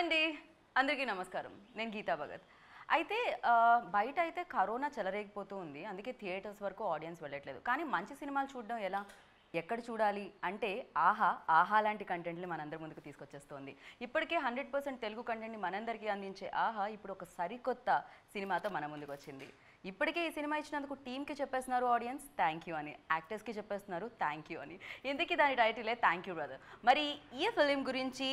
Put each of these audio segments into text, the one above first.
అండి, అందరికీ నమస్కారం. నేను గీతా భగత్. అయితే బయట అయితే కరోనా చెలరేగిపోతూ ఉంది, అందుకే థియేటర్స్ వరకు ఆడియన్స్ వెళ్ళట్లేదు. కానీ మంచి సినిమాలు చూడడం ఎలా, ఎక్కడ చూడాలి అంటే ఆహా లాంటి కంటెంట్ని మనందరి ముందుకు తీసుకొచ్చేస్తుంది. ఇప్పటికే 100% తెలుగు కంటెంట్ని మనందరికీ అందించే ఆహా ఇప్పుడు ఒక సరికొత్త సినిమాతో మన ముందుకు వచ్చింది. ఇప్పటికే ఈ సినిమా ఇచ్చినందుకు టీమ్కి చెప్పేస్తున్నారు ఆడియన్స్ థ్యాంక్ యూ అని, యాక్టర్స్కి చెప్పేస్తున్నారు థ్యాంక్ యూ అని. ఇందుకీ దాని టైటిలే థ్యాంక్ యూ బ్రదర్. మరి ఈ ఫిలిం గురించి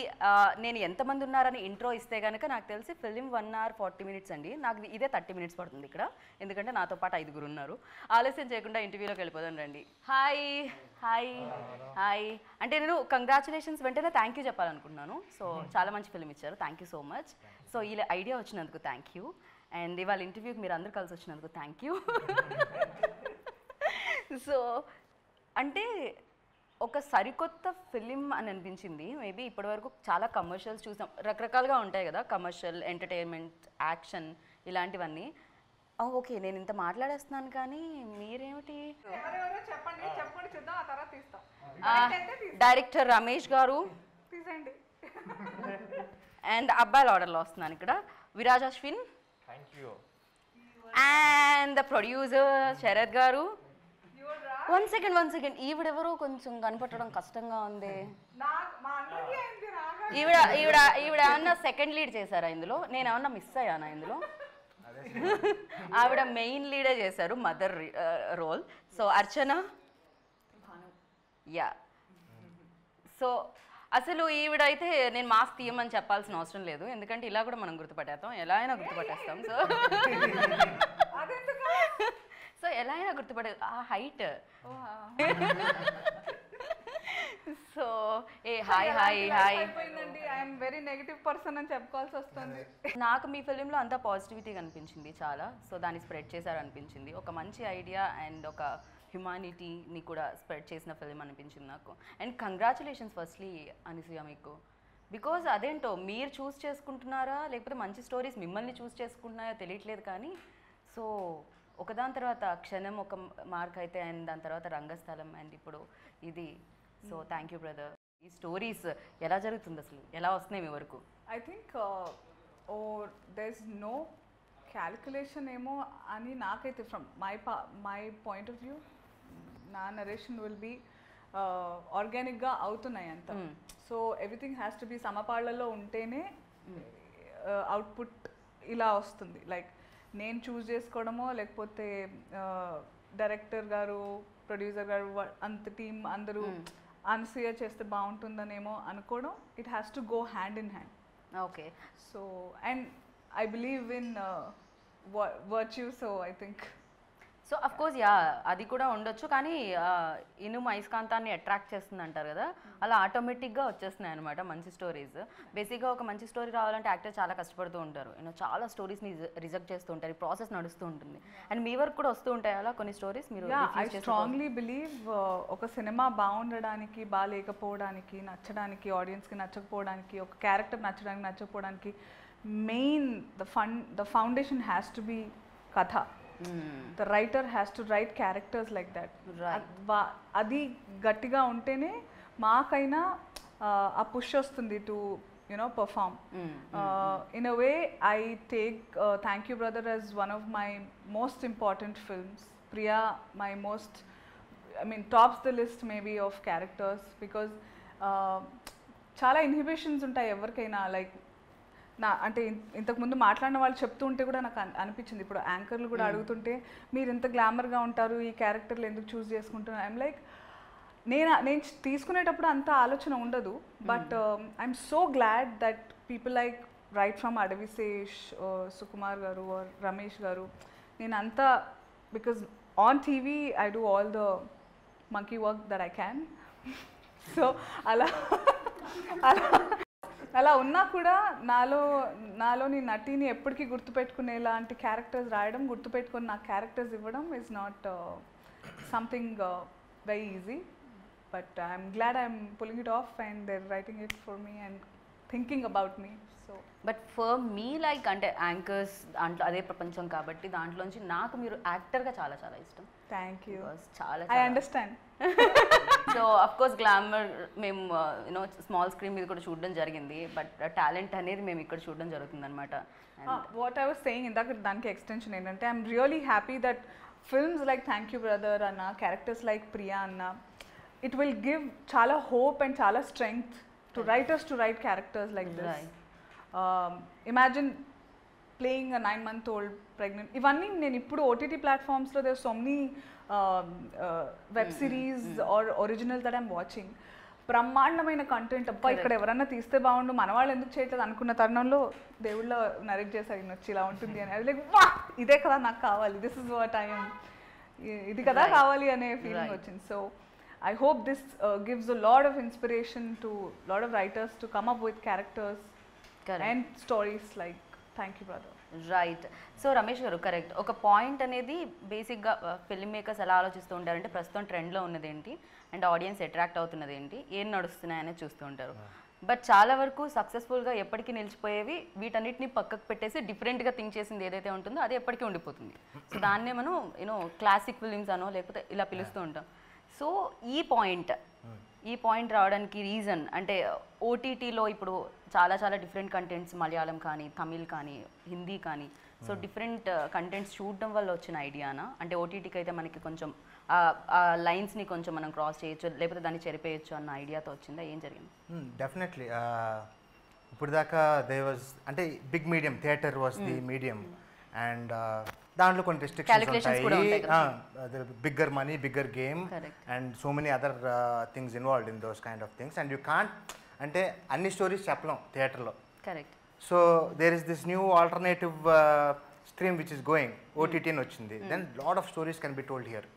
నేను ఎంతమంది ఉన్నారని ఇంట్రో ఇస్తే కనుక నాకు తెలిసి ఫిలిం 1 hour 40 minutes అండి. నాకు ఇదే 30 minutes పడుతుంది ఇక్కడ, ఎందుకంటే నాతో పాటు 5 ఉన్నారు. ఆలస్యం చేయకుండా ఇంటర్వ్యూలోకి వెళ్ళిపోదాం రండి. Hi hi hi. అంటే నేను కంగ్రాచులేషన్స్ వెంటనే థ్యాంక్ యూ చెప్పాలనుకుంటున్నాను. సో చాలా మంచి ఫిలిం ఇచ్చారు, thank you so much. So ఇలా ఐడియా వచ్చినందుకు థ్యాంక్ యూ, అండ్ ఇవాళ ఇంటర్వ్యూకి మీరు అందరూ కలిసి వచ్చినందుకు థ్యాంక్ యూ. సో అంటే ఒక సరికొత్త ఫిలిం అని అనిపించింది. మేబీ ఇప్పటివరకు చాలా కమర్షియల్స్ చూసాం, రకరకాలుగా ఉంటాయి కదా, కమర్షియల్, ఎంటర్టైన్మెంట్, యాక్షన్ ఇలాంటివన్నీ. ఓకే, నేను ఇంత మాట్లాడేస్తున్నాను కానీ మీరేమిటి? డైరెక్టర్ రమేష్ గారు అండ్ అబ్బాయిల ఆర్డర్లో వస్తున్నాను ఇక్కడ. Viraj Ashwin and the producer Sharath గారు. వన్ సెకండ్, ఈవిడెవరో కొంచెం కనపట్టడం కష్టంగా ఉంది. ఈవిడ ఏమన్నా సెకండ్ లీడ్ చేశారా ఇందులో? నేను ఏమన్నా మిస్ అయ్యానా ఇందులో? ఆవిడ మెయిన్ లీడే చేశారు, మదర్ రోల్. సో అర్చన, యా. సో అసలు ఈవిడైతే నేను మాస్క్ తీయమని చెప్పాల్సిన అవసరం లేదు, ఎందుకంటే ఇలా కూడా మనం గుర్తుపట్టేస్తాం, ఎలా అయినా గుర్తుపట్టేస్తాం. సో ఎలా అయినా గుర్తుపట్టే ఆ height. So A hi hi hi. I'm very negative person అని చెప్పుకోవాల్సి వస్తుంది. నాకు మీ ఫిలింలో అంతా పాజిటివిటీ కనిపించింది చాలా. సో దాన్ని స్ప్రెడ్ చేశారు అనిపించింది. ఒక మంచి ఐడియా అండ్ ఒక హ్యుమానిటీని కూడా స్ప్రెడ్ చేసిన ఫిలిం అనిపించింది నాకు. అండ్ కంగ్రాచులేషన్స్ ఫస్ట్లీ అనసూయ మీకు, బికాజ్ అదేంటో మీరు చూస్ చేసుకుంటున్నారా లేకపోతే మంచి స్టోరీస్ మిమ్మల్ని చూస్ చేసుకుంటున్నాయో తెలియట్లేదు, కానీ సో ఒకదాని తర్వాత క్షణం ఒక మార్క్ అయితే, అండ్ దాని తర్వాత రంగస్థలం, అండ్ ఇప్పుడు ఇది. So thank you brother. ఈ స్టోరీస్ ఎలా జరుగుతుంది, అసలు ఎలా వస్తున్నాయి మీ వరకు? I think there is no calculation ఏమో అని నాకైతే, from my point of view, నా నరేషన్ విల్ బీ ఆర్గానిక్గా అవుతున్నాయి అంత. So everything has to be సమపాళ్లలో ఉంటేనే అవుట్పుట్ ఇలా వస్తుంది. లైక్ నేను చూస్ చేసుకోవడమో లేకపోతే డైరెక్టర్ గారు, ప్రొడ్యూసర్ గారు, అంత టీం అందరూ అనసూయ చేస్తే బాగుంటుందనేమో అనుకోవడం, it has to go hand in hand. Okay. So and I believe in virtue, so I think so of course yeah అది కూడా ఉండొచ్చు, కానీ ఇనుము అయస్కాంతాన్ని అట్రాక్ట్ చేస్తుంది అంటారు కదా, అలా ఆటోమేటిక్గా వచ్చేస్తున్నాయి అనమాట మంచి స్టోరీస్. బేసిక్గా ఒక మంచి స్టోరీ రావాలంటే యాక్టర్ చాలా కష్టపడుతూ ఉంటారు, చాలా స్టోరీస్ని రిజెక్ట్ చేస్తూ ఉంటారు, ఈ ప్రాసెస్ నడుస్తూ ఉంటుంది. అండ్ మీ వరకు కూడా వస్తూ ఉంటాయి అలా కొన్ని స్టోరీస్? మీరు ఐ స్ట్రాంగ్లీ బిలీవ్ ఒక సినిమా బాగుండడానికి, బాగాలేకపోవడానికి, నచ్చడానికి, ఆడియన్స్కి నచ్చకపోవడానికి, ఒక క్యారెక్టర్ నచ్చడానికి నచ్చకపోవడానికి main the foundation has to be కథ. The writer has to write characters like that. అది గట్టిగా ఉంటేనే మాకైనా ఆ పుష్ వస్తుంది to perform. In a way I take Thank You Brother as one of my most important films. Priya, my most, tops the list maybe of characters, because చాలా inhibitions ఉంటాయి ఎవరికైనా. Like అంటే ఇంతకుముందు మాట్లాడిన వాళ్ళు చెప్తూ ఉంటే కూడా నాకు అనిపించింది, ఇప్పుడు యాంకర్లు కూడా అడుగుతుంటే మీరు ఇంత గ్లామర్గా ఉంటారు, ఈ క్యారెక్టర్లు ఎందుకు చూస్ చేసుకుంటున్నారు? ఐఎమ్ లైక్, నేను తీసుకునేటప్పుడు అంత ఆలోచన ఉండదు, but I'm so glad that people like right from Adivi Sesh, Sukumar గారు, రమేష్ గారు, నేను అంతా, because on TV I do all the monkey work that I can. So అలా ఉన్నా కూడా నాలోని నటిని ఎప్పటికీ గుర్తుపెట్టుకునేలాంటి క్యారెక్టర్స్ రాయడం, గుర్తుపెట్టుకుని నా క్యారెక్టర్స్ ఇవ్వడం is not something very easy. But I'm glad I'm pulling it off and they are writing it for me and thinking about me. So but for me like, అంటే యాంకర్స్ దాంట్లో అదే ప్రపంచం కాబట్టి దాంట్లోంచి నాకు మీరు యాక్టర్గా చాలా చాలా ఇష్టం. Thank you. చాలా I understand. So of course glamour మేము యూనో స్మాల్ స్క్రీన్ మీద కూడా చూడడం జరిగింది, బట్ టాలెంట్ అనేది మేము ఇక్కడ చూడడం జరుగుతుంది అనమాట. వాట్ ఐ వాస్ సేయింగ్ ఇందాక దానికి ఎక్స్టెన్షన్ ఏంటంటే I'm really happy that films like thank you brother అన్న, క్యారెక్టర్స్ లైక్ ప్రియా అన్న, ఇట్ విల్ గివ్ చాలా హోప్ అండ్ చాలా strength to writers to write characters like this. Imagine playing a 9-month-old pregnant. ఇవన్నీ నేను ఇప్పుడు ఓటీటీ ప్లాట్ఫామ్స్లో there so many web series are original that I'm watching. బ్రహ్మాండమైన content, అబ్బా ఇక్కడ ఎవరన్నా తీస్తే బాగుండు, మన వాళ్ళు ఎందుకు చేయట్లేదు అనుకున్న తరుణంలో దేవుళ్ళ నరేట్ చేశారు ఈయన వచ్చి ఇలా ఉంటుంది అని. అది లైక్ వా ఇదే కదా నాకు కావాలి, దిస్ ఇస్ వాట్ ఐఎమ్, ఇది కదా కావాలి అనే ఫీలింగ్ వచ్చింది. So I hope this gives a lot of inspiration to lot of writers to come up with characters and stories like Thank You Brother. Right. So Ramesh గారు correct. ఒక point అనేది బేసిక్గా film makers ఎలా ఆలోచిస్తూ ఉంటారంటే ప్రస్తుతం ట్రెండ్లో ఉన్నది ఏంటి అండ్ ఆడియన్స్ అట్రాక్ట్ అవుతున్నది ఏంటి, ఏం నడుస్తున్నాయి అనేది చూస్తూ ఉంటారు. బట్ చాలా వరకు సక్సెస్ఫుల్గా ఎప్పటికీ నిలిచిపోయేవి వీటన్నిటిని పక్కకు పెట్టేసి డిఫరెంట్గా థింక్ చేసింది ఏదైతే ఉంటుందో అది ఎప్పటికీ ఉండిపోతుంది. సో దాన్నే మనం యూనో క్లాసిక్ ఫిలిమ్స్ అనో లేకపోతే ఇలా పిలుస్తూ ఉంటాం. సో ఈ పాయింట్ రావడానికి రీజన్ అంటే ఓటీటీలో ఇప్పుడు చాలా చాలా డిఫరెంట్ కంటెంట్స్, మలయాళం కానీ తమిళ్ కానీ హిందీ కానీ, సో డిఫరెంట్ కంటెంట్స్ చూడడం వల్ల వచ్చిన ఐడియానా? అంటే ఓటీటీకి అయితే మనకి కొంచెం ఆ లైన్స్ని కొంచెం మనం క్రాస్ చేయొచ్చు లేకపోతే దాన్ని చెరిపేయచ్చు అన్న ఐడియాతో వచ్చిందా? ఏం జరిగింది? డెఫినెట్లీ ఇప్పుడు దాకా దే వాజ్ అంటే big medium theatre was the medium and దాంట్లో కొన్ని రెస్ట్రిక్షన్స్ ఉంటాయి, bigger money bigger game and so many other things involved in those kind of things and you can't అంటే అన్ని స్టోరీస్ చెప్పలేం థియేటర్లో. Correct. So there is this new alternative stream which is going, OTT అని వచ్చింది, then lot of stories can be told here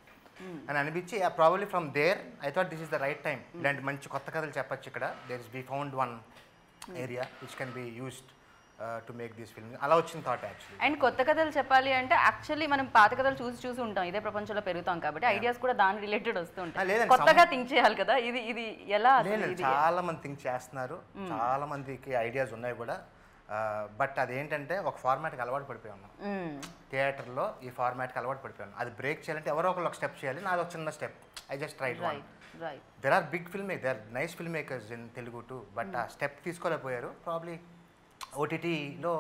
అని అనిపించి probably from there I thought this is the right time, ఇలాంటి మంచి కొత్త కథలు చెప్పచ్చు ఇక్కడ. There is be found one area which can be used to make this film. అలా వచ్చిన థాట్ యాక్చువల్లీ. అండ్ కొత్త కథలు చెప్పాలి అంటే యాక్చువల్లీ మనం పాత కథలు చూసి ఉంటాం, ఇదే ప్రపంచంలో పెరుగుతాం కాబట్టి ఐడియాస్ కూడా దాని రిలేటెడ్ వస్తూ ఉంటాయి. కొత్తగా థింక్ చేయాలి కదా, ఇది ఎలా? చాలా మంది థింక్ చేస్తున్నారు, చాలా మందికి ఐడియాస్ ఉన్నాయి కూడా, బట్ అదేంటంటే ఒక ఫార్మాట్కి అలవాటు పడిపోయి ఉన్నాం థియేటర్లో. ఈ ఫార్మాట్కి అలవాటు పడిపోయాను, అది బ్రేక్ చేయాలంటే ఎవరో ఒక స్టెప్ చేయాలి, నాది ఒక చిన్న step. I just tried one. There are big film maker, there nice film makers in Telugu too, but ఆ స్టెప్ తీసుకోలేకపోయారు. ప్రాబ్లీ ఓటీటీలో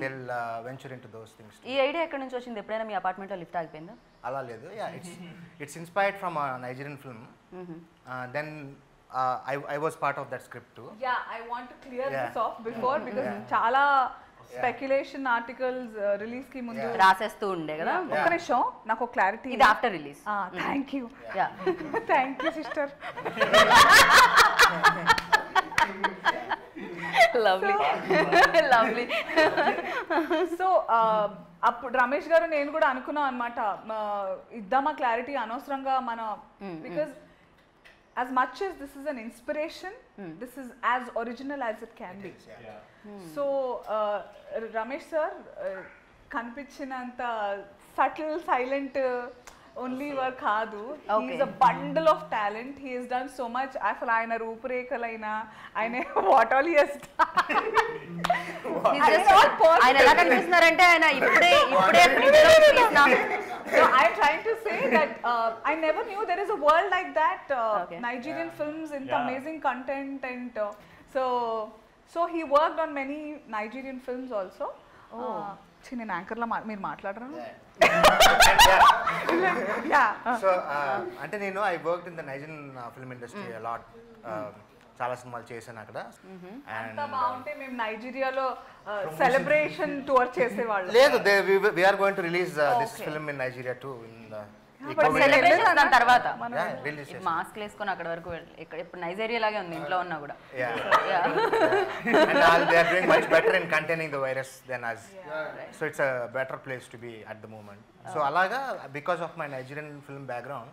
they'll venture into those things. ఈ ఐడియా ఎక్కడి నుంచి వచ్చింది? ఎప్పుడైనా మీ అపార్ట్మెంట్లో లిఫ్ట్ ఆగిపోయిందా? అలా లేదు, it's inspired from Nigerian film. Then I was part of that script too. Yeah, I want to clear this off before because చాలా స్పెక్యులేషన్ ఆర్టికల్స్ రిలీజ్ కి ముందు రాసేస్తూ ఉండే కదా. ఒక్క నిమిషం నాకు క్లారిటీ. ఇది after release. Thank you, thank you sister. Lovely lovely. So అప్పుడు రమేష్ గారు నేను కూడా అనుకున్నాం అనమాట, ఇద్దామా క్లారిటీ అనవసరంగా మన, because as much as this is an inspiration, this is as original as it can be. So Ramesh sir కనిపించినంత subtle silent only work కాదు. He is a bundle of talent. He has done so much. అసలు ఆయన రూపురేఖలైనా ఆయన what all he has done. ఆయన ఎలా కనిపిస్తున్నారంటే ఆయన ఇప్పుడే So I'm trying to say that I never knew there is a world like that. Nigerian films in amazing content and so he worked on many Nigerian films also. నేను యాంకర్లా మీరు మాట్లాడరా? So అంటే నేను I worked in the Nigerian film industry a lot, చాలా సినిమాలు చేశాను అక్కడ. అంత బాగుంటే మేము నైజీరియాలో సెలబ్రేషన్ టూర్ చేసేవాళ్ళం. లేదు, we are going to release this film in Nigeria too in celebration దాని తర్వాత మాస్క్ వేసుకొని అక్కడ వరకు ఇప్పుడు నైజీరియా లాగే ఉంది ఇంట్లో ఉన్నా కూడా. and they are doing much better in containing the virus than us, so it's a better place to be at the moment. So alaga, because of my Nigerian film background,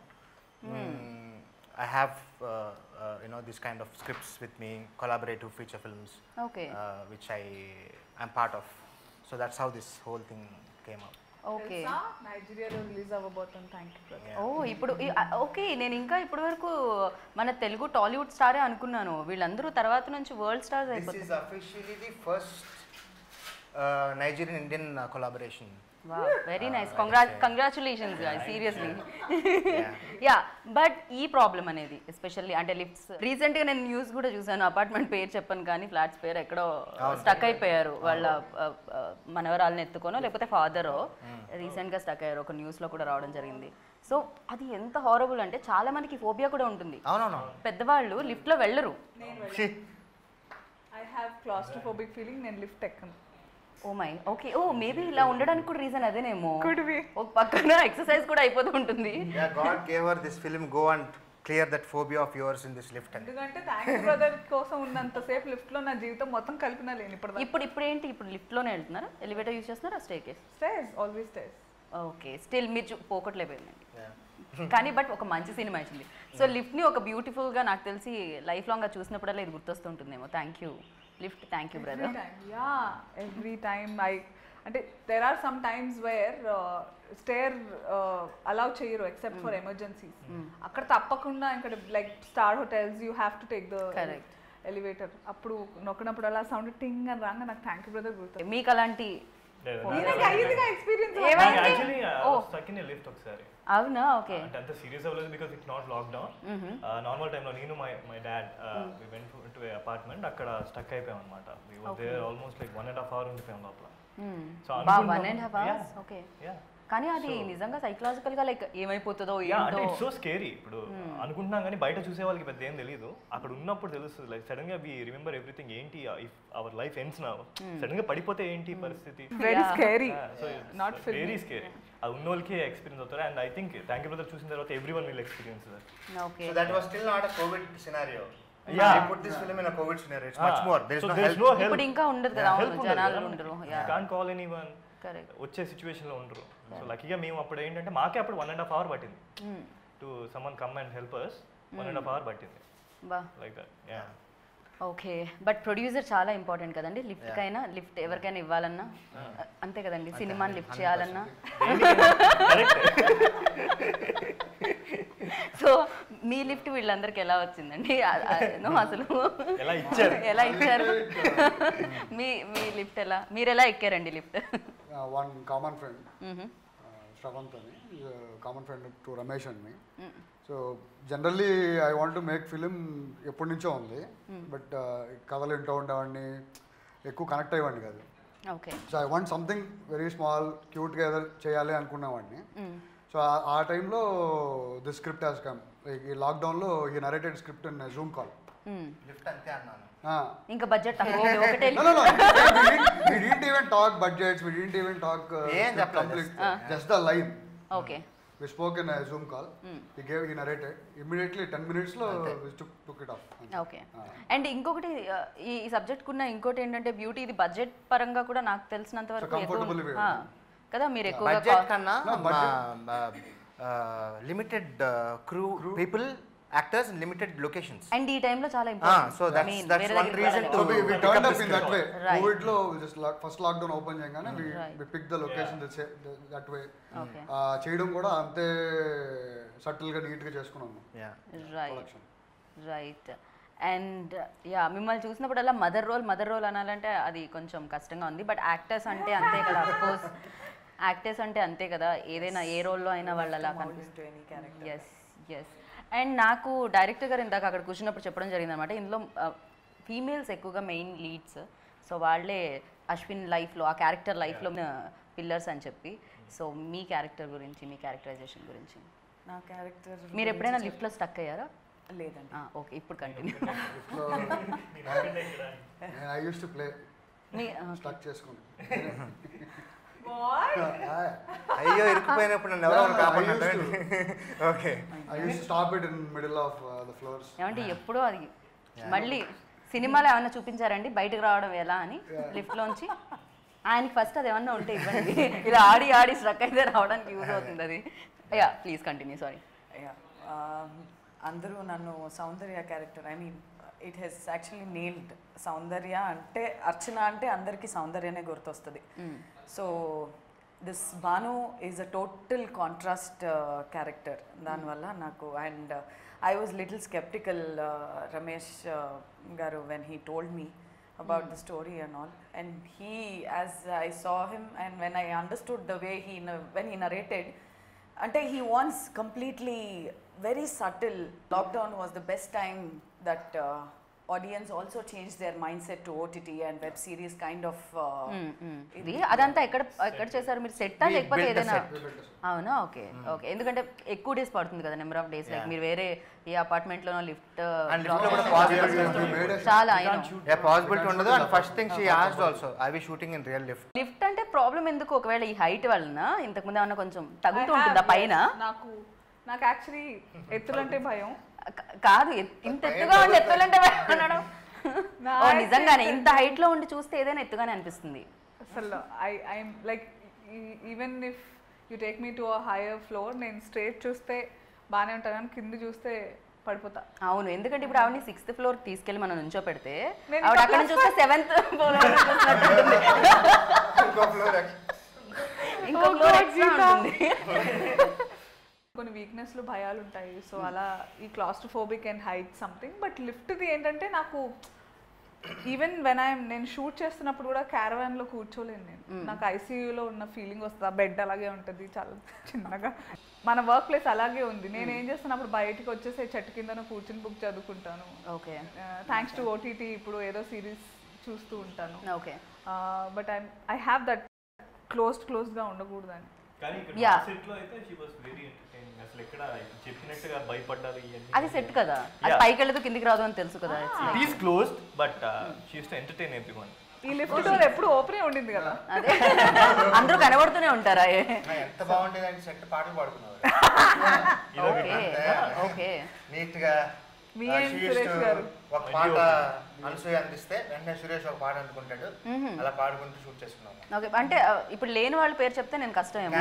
I have this kind of scripts with me, collaborative feature films, which I am part of. So that's how this whole thing came up. Okay, నైజీరియాలో release అవ్వబోతుంది. Thank you. ఇప్పుడు okay, నేను ఇంకా ఇప్పటి వరకు మన తెలుగు టాలీవుడ్ స్టారే అనుకున్నాను, వీళ్ళందరూ తర్వాత నుంచి వరల్డ్ స్టార్స్ అయిపోతారు. This is officially the first Nigerian Indian collaboration very nice, congratulations seriously. Yeah, but ఈ ప్రాబ్లం అనేది ఎస్పెషల్లీ అంటే లిఫ్ట్స్, రీసెంట్గా నేను న్యూస్ కూడా చూసాను, అపార్ట్మెంట్ పేరు చెప్పను కానీ ఫ్లాట్స్ పేరు ఎక్కడో స్టక్ అయిపోయారు వాళ్ళ మనవరాలను ఎత్తుకోనో లేకపోతే ఫాదరో రీసెంట్గా స్టక్ అయ్యారు, ఒక న్యూస్లో కూడా రావడం జరిగింది. సో అది ఎంత హారబుల్ అంటే చాలా మందికి ఫోబియా కూడా ఉంటుంది. అవునవును, పెద్దవాళ్ళు లిఫ్ట్లో వెళ్ళరు. ఐ హ్యావ్ క్లాస్ట్రోఫోబిక్ ఫీలింగ్, నేను లిఫ్ట్ ఎక్కను. Oh my, okay, oh maybe ఇలా ఉండడానికి కూడా రీజన్ అదేనేమో. Could be. ఒక పక్కన ఎక్సర్సైజ్ కూడా అయిపోతూ ఉంటుంది. God gave her this film, go and clear that phobia of yours in this lift. ఎందుకంటే థ్యాంక్ యూ బ్రదర్ కోసం ఉన్నంతసేపు లిఫ్ట్లో నా జీవితం మొత్తం కలిపినా లేను ఇప్పుడు ఏంటి, ఇప్పుడు లిఫ్ట్లోనే వెళ్తున్నారా, ఎలివేటర్ యూజ్ చేస్తున్నారా, stay case? Stays, always stays. Okay, still మీరు పోకట్లేపోయిందండి. కానీ బట్ ఒక మంచి సినిమా ఇచ్చింది. సో లిఫ్ట్ని ఒక బ్యూటిఫుల్గా నాకు తెలిసి లైఫ్ లాంగ్గా చూసినప్పుడల్లా ఇది గుర్తొస్తుంటుందేమో. Thank you lift, thank you brother. Yeah, every time అంటే there are some times where stair allow చేయరు ఎక్సెప్ట్ ఫర్ ఎమర్జెన్సీస్. అక్కడ తప్పకుండా ఇక్కడ like star hotels you have to take the elevator. అప్పుడు నొక్కినప్పుడు అలా సౌండ్ టింగ్ అని రాగా నాకు థ్యాంక్ యూ బ్రదర్ గుర్తు. మీకు అలాంటి ఎక్స్పీరియన్స్ అవునా? ఓకే, అంటే అంత సీరియస్ అవ్వలేదు because it's not lockdown. Normal టైంలో నేను my dad we went to a apartment, అక్కడ స్టక్ అయిపోయాం అనమాట. We were there almost like 1.5 hours ఉండిపోయాం లోపల. So 1.5 hours, okay. కానీ అది నిజంగా సైకలాజికల్ గా లైక్ ఏమైపోతుందో అంటే ఇట్స్ సో స్కేరీ. ఇప్పుడు అనుకుంటున్నాం కానీ బయట చూసే వాళ్ళకి పెద్ద ఏం తెలియదు, అక్కడ ఉన్నప్పుడు తెలుస్తుంది. లైక్ సడన్ గా వి రిమెంబర్ ఎవ్రీథింగ్. ఏంటి if our life ends now, sudden గా పడిపోతే ఏంటి పరిస్థితి. Very scary, not very scary. అది ఉన్న వాళ్ళకి ఎక్స్పీరియన్స్ అవుతారు. And I think thank you brother చూసిన తర్వాత everyone will experience that. Okay, So that was still not a COVID scenario. Yeah, I put this film in a COVID scenario. It's much more. There is no help. ఇప్పుడు ఇంకా ఉండదు కదా, జనాలు ఉండరు. Yeah, can't call anyone. Correct, వచ్చే సిచ్యువేషన్లో ఉండరు. So లక్కీగా మేము అప్పుడు ఏంటంటే మాకే అప్పుడు 1.5 hours పట్టింది to someone come and help us. 1.5 hours పట్టింది బా, like that. Yeah, okay. But producer చాలా ఇంపార్టెంట్ కదండి. లిఫ్ట్ కైనా, లిఫ్ట్ ఎవరికైనా ఇవ్వాలన్నా అంతే కదండి, సినిమాని లిఫ్ట్ చేయాలన్నా. సో మీ లిఫ్ట్ వీళ్ళందరికీ ఎలా వచ్చిందండి అసలు? ఎలా ఇచ్చారు మీ లిఫ్ట్ ఎలా, మీరు ఎలా ఎక్కారండి lift? One common friend, Shravant ani, common friend to Ramesh and me. So generally I want to make film ఎప్పటి నుంచో ఉంది, బట్ కథలు వింటూ ఉండేవాడిని, ఎక్కువ కనెక్ట్ అయ్యేవాడిని కాదు. Okay, so I want something very small క్యూట్గా ఏదో చేయాలి అనుకునేవాడిని. సో ఆ టైంలో ది స్క్రిప్ట్ హ్యాస్ కమ్. ఈ లాక్డౌన్లో ఈ narrated script in Zoom call. Lift అంతే అన్నాను. ఇంకా బడ్జెట్ ఒకటే. No, we didn't even talk budgets, we didn't even talk complete, just the line. Okay. We spoke in a Zoom call. He narrated. Immediately 10 minutes లో we took it off. Okay. And ఇంకొకటి ఈ subject కున్న ఇంకోటి ఏంటంటే beauty, ఇది budget పరంగా కూడా నాకు తెలిసినంత వరకు ఎక్కువ కదా. మీరు ఎక్కువ బడ్జెట్ కన్నా limited crew people, actors in limited locations. And ఈ time లో చాలా important. So that's one reason to we turned up in that way. COVID లో just first lockdown open చేయగానే we picked the location that way. Okay. చేయడం కూడా అంతే subtle గా neat గా చేసుకున్నాము. రైట్. అండ్ యా, మిమ్మల్ని చూసినప్పుడల్లా మదర్ రోల్ అనాలంటే అది కొంచెం కష్టంగా ఉంది. బట్ యాక్టర్స్ అంటే అంతే కదా, అఫ్కోర్స్ యాక్టర్స్ అంటే అంతే కదా, ఏదైనా ఏ రోల్లో అయినా వాళ్ళు అలా కనిపిస్తుంది. ఎస్. అండ్ నాకు డైరెక్టర్ గారు ఇందాక అక్కడ కూర్చున్నప్పుడు చెప్పడం జరిగింది అనమాట, ఇందులో ఫీమేల్స్ ఎక్కువగా మెయిన్ లీడ్స్. సో వాళ్ళే అశ్విన్ లైఫ్లో, ఆ క్యారెక్టర్ లైఫ్లో పిల్లర్స్ అని చెప్పి. సో మీ క్యారెక్టర్ గురించి, మీ క్యారెక్టరైజేషన్ గురించి. నా క్యారెక్టర్ మీరు ఎప్పుడైనా లిఫ్ట్లో స్టక్ అయ్యారా? లేదండి. ఓకే, ఇప్పుడు continue. I used to play stuck చేసుకుని. అయ్యో ఇరుక్కుపోయినప్పుడు నన్ను ఎవరో కాపాడారు. Okay, I used to stop it in middle of the floors. ఏమంటే ఎప్పుడో అది మళ్ళీ సినిమాలో ఏమన్నా చూపించారండి బయటకు రావడం ఎలా అని లిఫ్ట్లోంచి? ఆయనకి ఫస్ట్ అది ఏమన్నా ఉంటే ఇవ్వండి, ఇలా ఆడి స్ట్రక్ అయితే రావడానికి యూజ్ అవుతుంది అది. Yeah, please continue. సారీ. అందరూ నన్ను Soundarya character, I mean it he's actually nailed. Soundarya అంటే, అర్చన అంటే అందరికీ సౌందర్యనే గుర్తొస్తుంది. So this Bhanu is a total contrast character. దానివల్ల నాకు, and I was little skeptical Ramesh గారు when he told me about the story and all. And he, as I saw him and when I understood the way when he narrated, ante he wants completely very subtle. Lockdown was the best time that audience also changed their mindset to OTT and web series kind of. ఇది అదంతా ఎక్కడ చేశారు మీరు? సెట్టా లేకపోతే built a ఏదైనా? set. అవునా? Okay okay. ఎందుకంటే ఎక్కువ డేస్ పడుతుంది కదా, నెంబర్ ఆఫ్ డేస్. లైక్ మీరు వేరే ఏ అపార్ట్మెంట్లోనో లిఫ్ట్ And lift లో కూడా possibility చాలా పాసిబిలిటీ ఉండదు. And first thing she asked also, I we shooting in real lift. Lift అంటే ప్రాబ్లం ఎందుకు? ఒకవేళ ఈ హైట్ వలన ఇంతకుముందు ఏమన్నా కొంచెం తగ్గుతూ ఉంటుందా పైన? నాకు యాక్చువల్లీ ఎత్తులంటే భయం. కాదు, ఇంత ఎత్తుగా ఉండి ఎత్తులంటే భయం అనడం. ఓ నిజంగానే ఇంత హైట్ లో ఉండి చూస్తే ఏదైనా ఎత్తుగానే అనిపిస్తుంది అసలు. I'm like even if you take me to a hire floor, నేను స్ట్రేట్ చూస్తే బాగానే ఉంటాను కానీ కింద చూస్తే పడిపోతా. అవును, ఎందుకంటే ఇప్పుడు ఆవిడ 6th ఫ్లోర్ తీసుకెళ్లి మనం నుంచో పెడితే నేను ఆవిడ అక్కడ నుంచి చూస్తే 7th ఫ్లోర్ ఇంకో ఫ్లోర్ ఎక్స్ట్రా ఉంటుంది. కొన్ని వీక్నెస్లు భయాలు ఉంటాయి. సో అలా ఈ claustrophobic and height something. But లిఫ్ట్ది ఏంటంటే నాకు ఈవెన్ నేను షూట్ చేస్తున్నప్పుడు కూడా క్యారవాన్లో కూర్చోలేను నేను. నాకు ఐసీయూలో ఉన్న ఫీలింగ్ వస్తుంది. ఆ బెడ్ అలాగే ఉంటుంది చాలా చిన్నగా. మన వర్క్ ప్లేస్ అలాగే ఉంది. నేను ఏం చేస్తున్నప్పుడు బయటికి వచ్చేసి చెట్టు కింద కూర్చుని బుక్ చదువుకుంటాను. ఓకే, థ్యాంక్స్ టు ఓటీటీ ఇప్పుడు ఏదో సిరీస్ చూస్తూ ఉంటాను. Okay. But I have that క్లోజ్డ్గా ఉండకూడదని. కానీ ఇక్కడ సెట్ లో అయితే షీ వాస్ వెరీ ఎంటర్టైనింగ్. అసలు ఎక్కడ చెప్పినట్టుగా భయపడ్డారు ఇవన్నీ. అది సెట్ కదా, అది పైకి వెళ్ళదు కిందికి రాదు అని తెలుసు కదా. It is closed but she use to entertain everyone. ఈ లిఫ్ట్ డోర్ ఎప్పుడు ఓపెనే ఉండింది కదా. అదే అందరూ కనబడుతూనే ఉంటారా? ఎంత బాగుండేదండి సెట్, పాటలు పాడుకున్నారు ఓకే ఓకే. నీట్ గా. మీ సురేష్ గారు ఒక పాట అనసూయ అందిస్తే వెంటనే సురేష్ ఒక పాట అందుకుంటాడు, అలా పాడుకుంటూ షూట్ చేసుకున్నాం. ఓకే, అంటే ఇప్పుడు లేని వాళ్ళ పేరు చెప్తే నేను కష్టం ఏమో.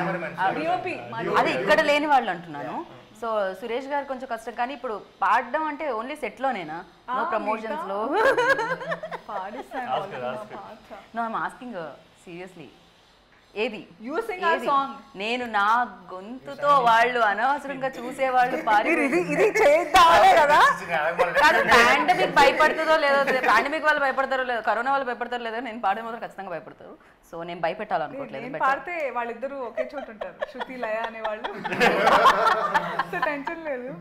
డిఓపి అది ఇక్కడ లేని వాళ్ళు అంటున్నాను. సో సురేష్ గారు కొంచెం కష్టం. కానీ ఇప్పుడు పాడడం అంటే ఓన్లీ సెట్ లోనేనా? నో ప్రమోషన్స్ లో? No, I'm asking seriously. ఏది నేను నా గొంతుతో వాళ్ళు అనవసరంగా చూసేవాళ్ళు పాండమిక్ భయపడుతుందో లేదో, పాండమిక్ వాళ్ళు భయపడతారో లేదో, కరోనా వాళ్ళు భయపడతారో లేదో, నేను పాడే మాత్రం ఖచ్చితంగా భయపడతారు. సో నేను భయపెట్టాలనుకోవట్లేదు. పాడితే వాళ్ళిద్దరూ ఒకే చోటు ఉంటారు, శృతి లయ అనేవాళ్ళు. టెన్షన్ లేదు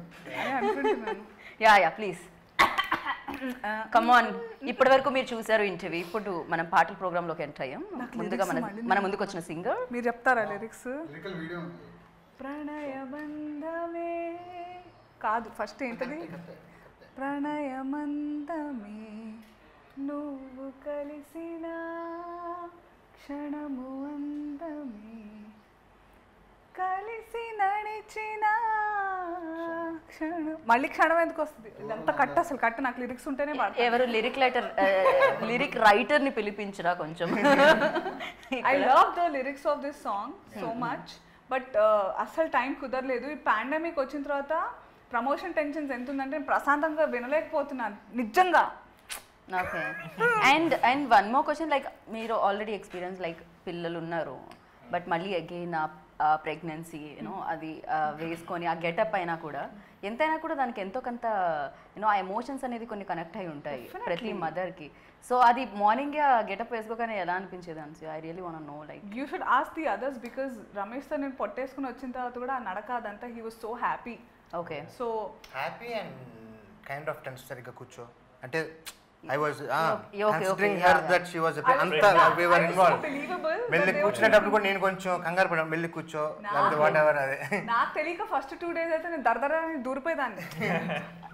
అని అనుకుంటున్నాను. Yeah please come on. ఇప్పటి వరకు మీరు చూసారు ఇంటర్వ్యూ, ఇప్పుడు మనం పాటల ప్రోగ్రామ్ లోకి ఎంటర్ అయ్యాం. ముందుగా మన ముందుకు వచ్చిన సింగర్ మీరు చెప్తారా లిరిక్స్? వీడియో ప్రణయబంధమే కాదు, ఫస్ట్ ఏంటది? ప్రణయమందమే నువ్వు కలిసిన క్షణము అందమే కలిసి నడిచిన క్షణం. మళ్ళీ క్షణం ఎందుకు వస్తుంది? ఇదంతా కట్, అసలు కట్. నాకు లిరిక్స్ ఉంటేనే పాడతాను. ఎవరు లిరిక్ రైటర్ ని పిలిపించరా కొంచెం? I love the lyrics of this song so much. But అసలు టైం కుదరలేదు. ఈ పాండమిక్ వచ్చిన తర్వాత ప్రమోషన్ టెన్షన్స్ ఎంత ఉందంటే ప్రశాంతంగా వినలేకపోతున్నాను నిజంగా. Okay. And one more question, like మీరు ఆల్రెడీ ఎక్స్పీరియన్స్, లైక్ పిల్లలు ఉన్నారు, బట్ మళ్ళీ అగైన్ ప్రెగ్నెన్సీ యూనో అది వేసుకొని ఆ గెటప్ అయినా కూడా ఎంతైనా కూడా దానికి ఎంతో కొంత యూనో ఆ ఎమోషన్స్ అనేది కొన్ని కనెక్ట్ అయి ఉంటాయి ప్రతి మదర్కి. సో అది మార్నింగ్ ఆ గెటప్ వేసుకోగానే ఎలా అనిపించేది అనిసి? I really want know. Like you should ask the others because Ramesh sir నేను పొట్టేసుకుని వచ్చిన తర్వాత కూడా ఆ నడక అదంతా he was so happy. Okay. So happy and kind of tense. సరిగ్గా కూర్చో అంటే I was okay, considering okay, her yeah, that she was a bit anta we were involved. Believable. వెళ్ళి కూర్చునేటప్పుడు కూడా నేను కొంచెం కంగారు పడ్డాను, వెళ్ళి కూర్చో లేకపోతే వాట్ ఎవర్. అదే నాకు తెలియక ఫస్ట్ 2 days అయితే నేను దరదరని దూరిపోయేదాన్ని.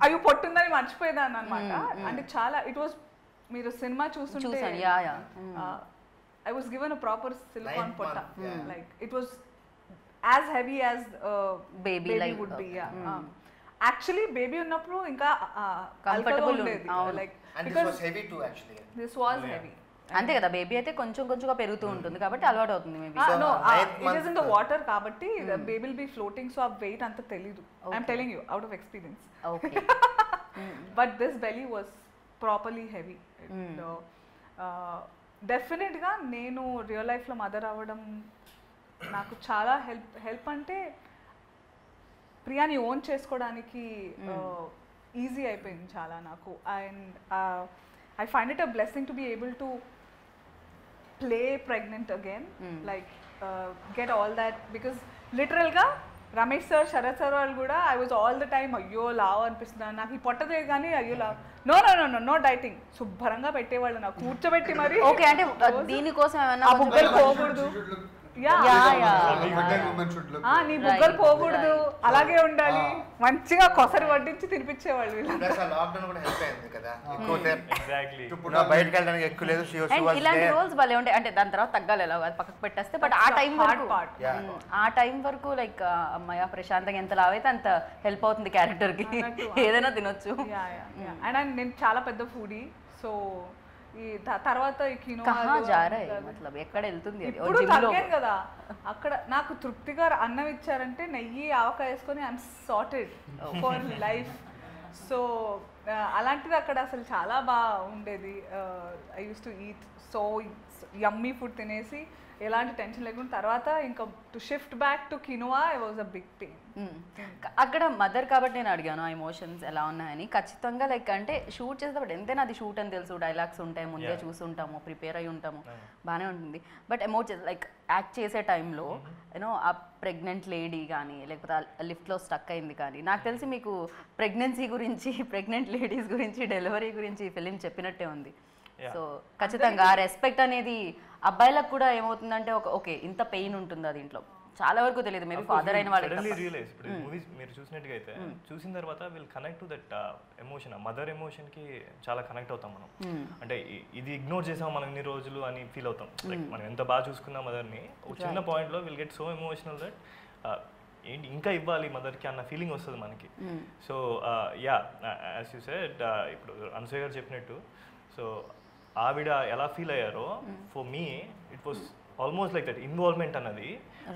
అయ్యో పొట్టుందని మర్చిపోయేదాన్ని అనమాట. అంటే చాలా ఇట్ వాస్, మీరు సినిమా చూస్తుంటే I was given a proper silicone potta. Like it was as heavy as baby like would be. Actually baby ఉన్నప్పుడు ఇంకా కంఫర్టబుల్ ఉండేది. Like and this was heavy too actually. This was heavy. అంతే కదా, baby అయితే కొంచెం కొంచెంగా పెరుగుతూ ఉంటుంది కాబట్టి అలవాటు అవుతుంది maybe. No, it is in the water కాబట్టి the baby will be floating, so ఆ weight అంత తెలీదు. I'm telling you out of experience. Okay. But this belly was properly heavy. డెఫినెట్గా నేను రియల్ లైఫ్లో మదర్ అవ్వడం నాకు చాలా హెల్ప్ అంటే ప్రియాని ఓన్ చేసుకోవడానికి ఈజీ అయిపోయింది చాలా నాకు. And I find it a blessing to be able to play pregnant again, like get all that, because literal ga Ramesh sir Sharath sir వాళ్ళు కూడా I was all the time అయ్యో లావ్ అనిపిస్తున్నాను నాకు ఈ పొట్టదే కానీ అయ్యో లావ్ no no no no no dieting శుభ్రంగా పెట్టేవాళ్ళు నాకు కూర్చోబెట్టి మరి ఓకే అంటే దీనికోసం ఏమన్నా ఆ బుగ్గలు పోకూడదు యా నీ బుగ్గలు పోకూడదు అలాగే ఉండాలి మంచిగా కొసరి వడ్డించి తినిపించేవాళ్ళు లాక్డౌన్ కూడా హెల్ప్ అయింది కదా ఎక్కువ ఎగ్జాక్ట్లీ బయటకు వెళ్ళడానికి ఎక్కువ లేదు అండ్ ఇలాంటి రోల్స్ భలే ఉంటాయి అంటే దాని తర్వాత తగ్గాలి ఎలా అది పక్కకు పెట్టేస్తే బట్ ఆ టైం వరకు ఆ టైం వరకు లైక్ అమ్మాయి ప్రశాంతంగా ఎంత లావైతే అంత హెల్ప్ అవుతుంది క్యారెక్టర్కి ఏదైనా తినొచ్చు అండ్ నేను చాలా పెద్ద ఫుడీ సో ఈ తర్వాత ఈ కహా జా రహా హై మతలబ్ ఎక్కడ వెళ్తుంది అది ఇప్పుడు తగ్గాను కదా అక్కడ నాకు తృప్తిగా అన్నం ఇచ్చారంటే నెయ్యి ఆవకాయ వేసుకొని I'm sorted for life so అలాంటిది అక్కడ అసలు చాలా బాగా ఉండేది I use to eat so yummy food తినేసి ఎలాంటి టెన్షన్ లేకుండా తర్వాత ఇంకా to shift back to quinoa I was a big pain అక్కడ మదర్ కాబట్టి నేను అడిగాను ఆ ఎమోషన్స్ ఎలా ఉన్నాయని ఖచ్చితంగా లైక్ అంటే షూట్ చేసేటప్పుడు ఎంతైనా అది షూట్ అని తెలుసు డైలాగ్స్ ఉంటాయి ముందే చూసుంటాము ప్రిపేర్ అయి ఉంటాము బాగానే ఉంటుంది బట్ ఎమోషన్స్ లైక్ యాక్ట్ చేసే టైంలో యూనో ఆ ప్రెగ్నెంట్ లేడీ కానీ లేకపోతే లిఫ్ట్లో స్టక్ అయింది కానీ నాకు తెలిసి మీకు ప్రెగ్నెన్సీ గురించి ప్రెగ్నెంట్ లేడీస్ గురించి డెలివరీ గురించి ఫిలిం చెప్పినట్టే ఉంది సో ఖచ్చితంగా ఆ రెస్పెక్ట్ అనేది అబ్బాయిలకు కూడా ఏమవుతుందంటే ఓకే ఇంత పెయిన్ ఉంటుందా దీంట్లో చాలా వరకు తెలియదు మేబీ ఫాదర్ అయిన వాళ్ళకి రియలైజ్ ఇప్పుడు మూవీస్ మీరు చూసినట్టుగా అయితే చూసిన తర్వాత will connect to that emotion mother emotion కి చాలా కనెక్ట్ అవుతాం మనం అంటే ఇది ఇగ్నోర్ చేసాం మనం ఇన్ని రోజులు అని ఫీల్ అవుతాం లైక్ మనం ఎంత బాగా చూసుకున్నా మదర్ ని ఒక చిన్న పాయింట్ లో will get so emotional that ఏంటి ఇంకా ఇవ్వాలి మదర్కి అన్న ఫీలింగ్ వస్తుంది మనకి so yeah as you said ఇప్పుడు అనసూయ గారు చెప్పినట్టు సో ఆవిడ ఎలా ఫీల్ అయ్యారో for me it was almost like that involvement అన్నది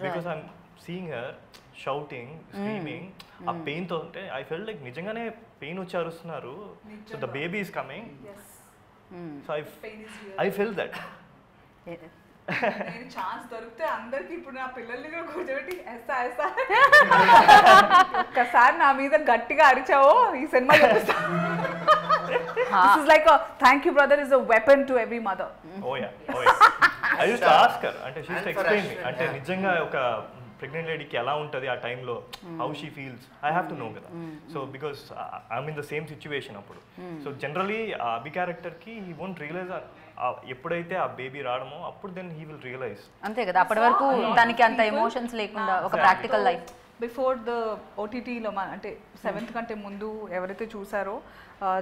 because I'm seeing her shouting screaming ఆ పెయిన్తో ఉంటే ఐ ఫెల్ట్ లైక్ నిజంగానే పెయిన్ వచ్చి అరుస్తున్నారు so the baby is coming so I fell that నేను ఛాన్స్ దొరికితే అందరికి ఇప్పుడు నా పిల్లల్ని కూడా కూర్చోబెట్టి ఎస్తా ఎస్తా ఒక్కసారి నా మీద గట్టిగా అరిచావో ఈ సినిమా చూపిస్తా this is like thank you brother is a weapon to every mother I use to ask her అంటే she use to explain me అంటే నిజంగా ఒక ప్రెగ్నెంట్ లేడీకి ఎలా ఉంటుంది ఆ టైంలో how she feels I have to know కదా so because I'm in the same situation అప్పుడు సో జనరలీ ఆ అభి క్యారెక్టర్కి హీ వోంట్ రియలైజ్ ఎప్పుడైతే ఆ బేబీ రావడమో అప్పుడు దెన్ హీ విల్ రియలైజ్ అంతే కదా అప్పటి వరకు దానికి అంత ఎమోషన్స్ లేకుండా ఒక ప్రాక్టికల్ లైఫ్ బిఫోర్ ద ఓటీటీలో అంటే 7th కంటే ముందు ఎవరైతే చూసారో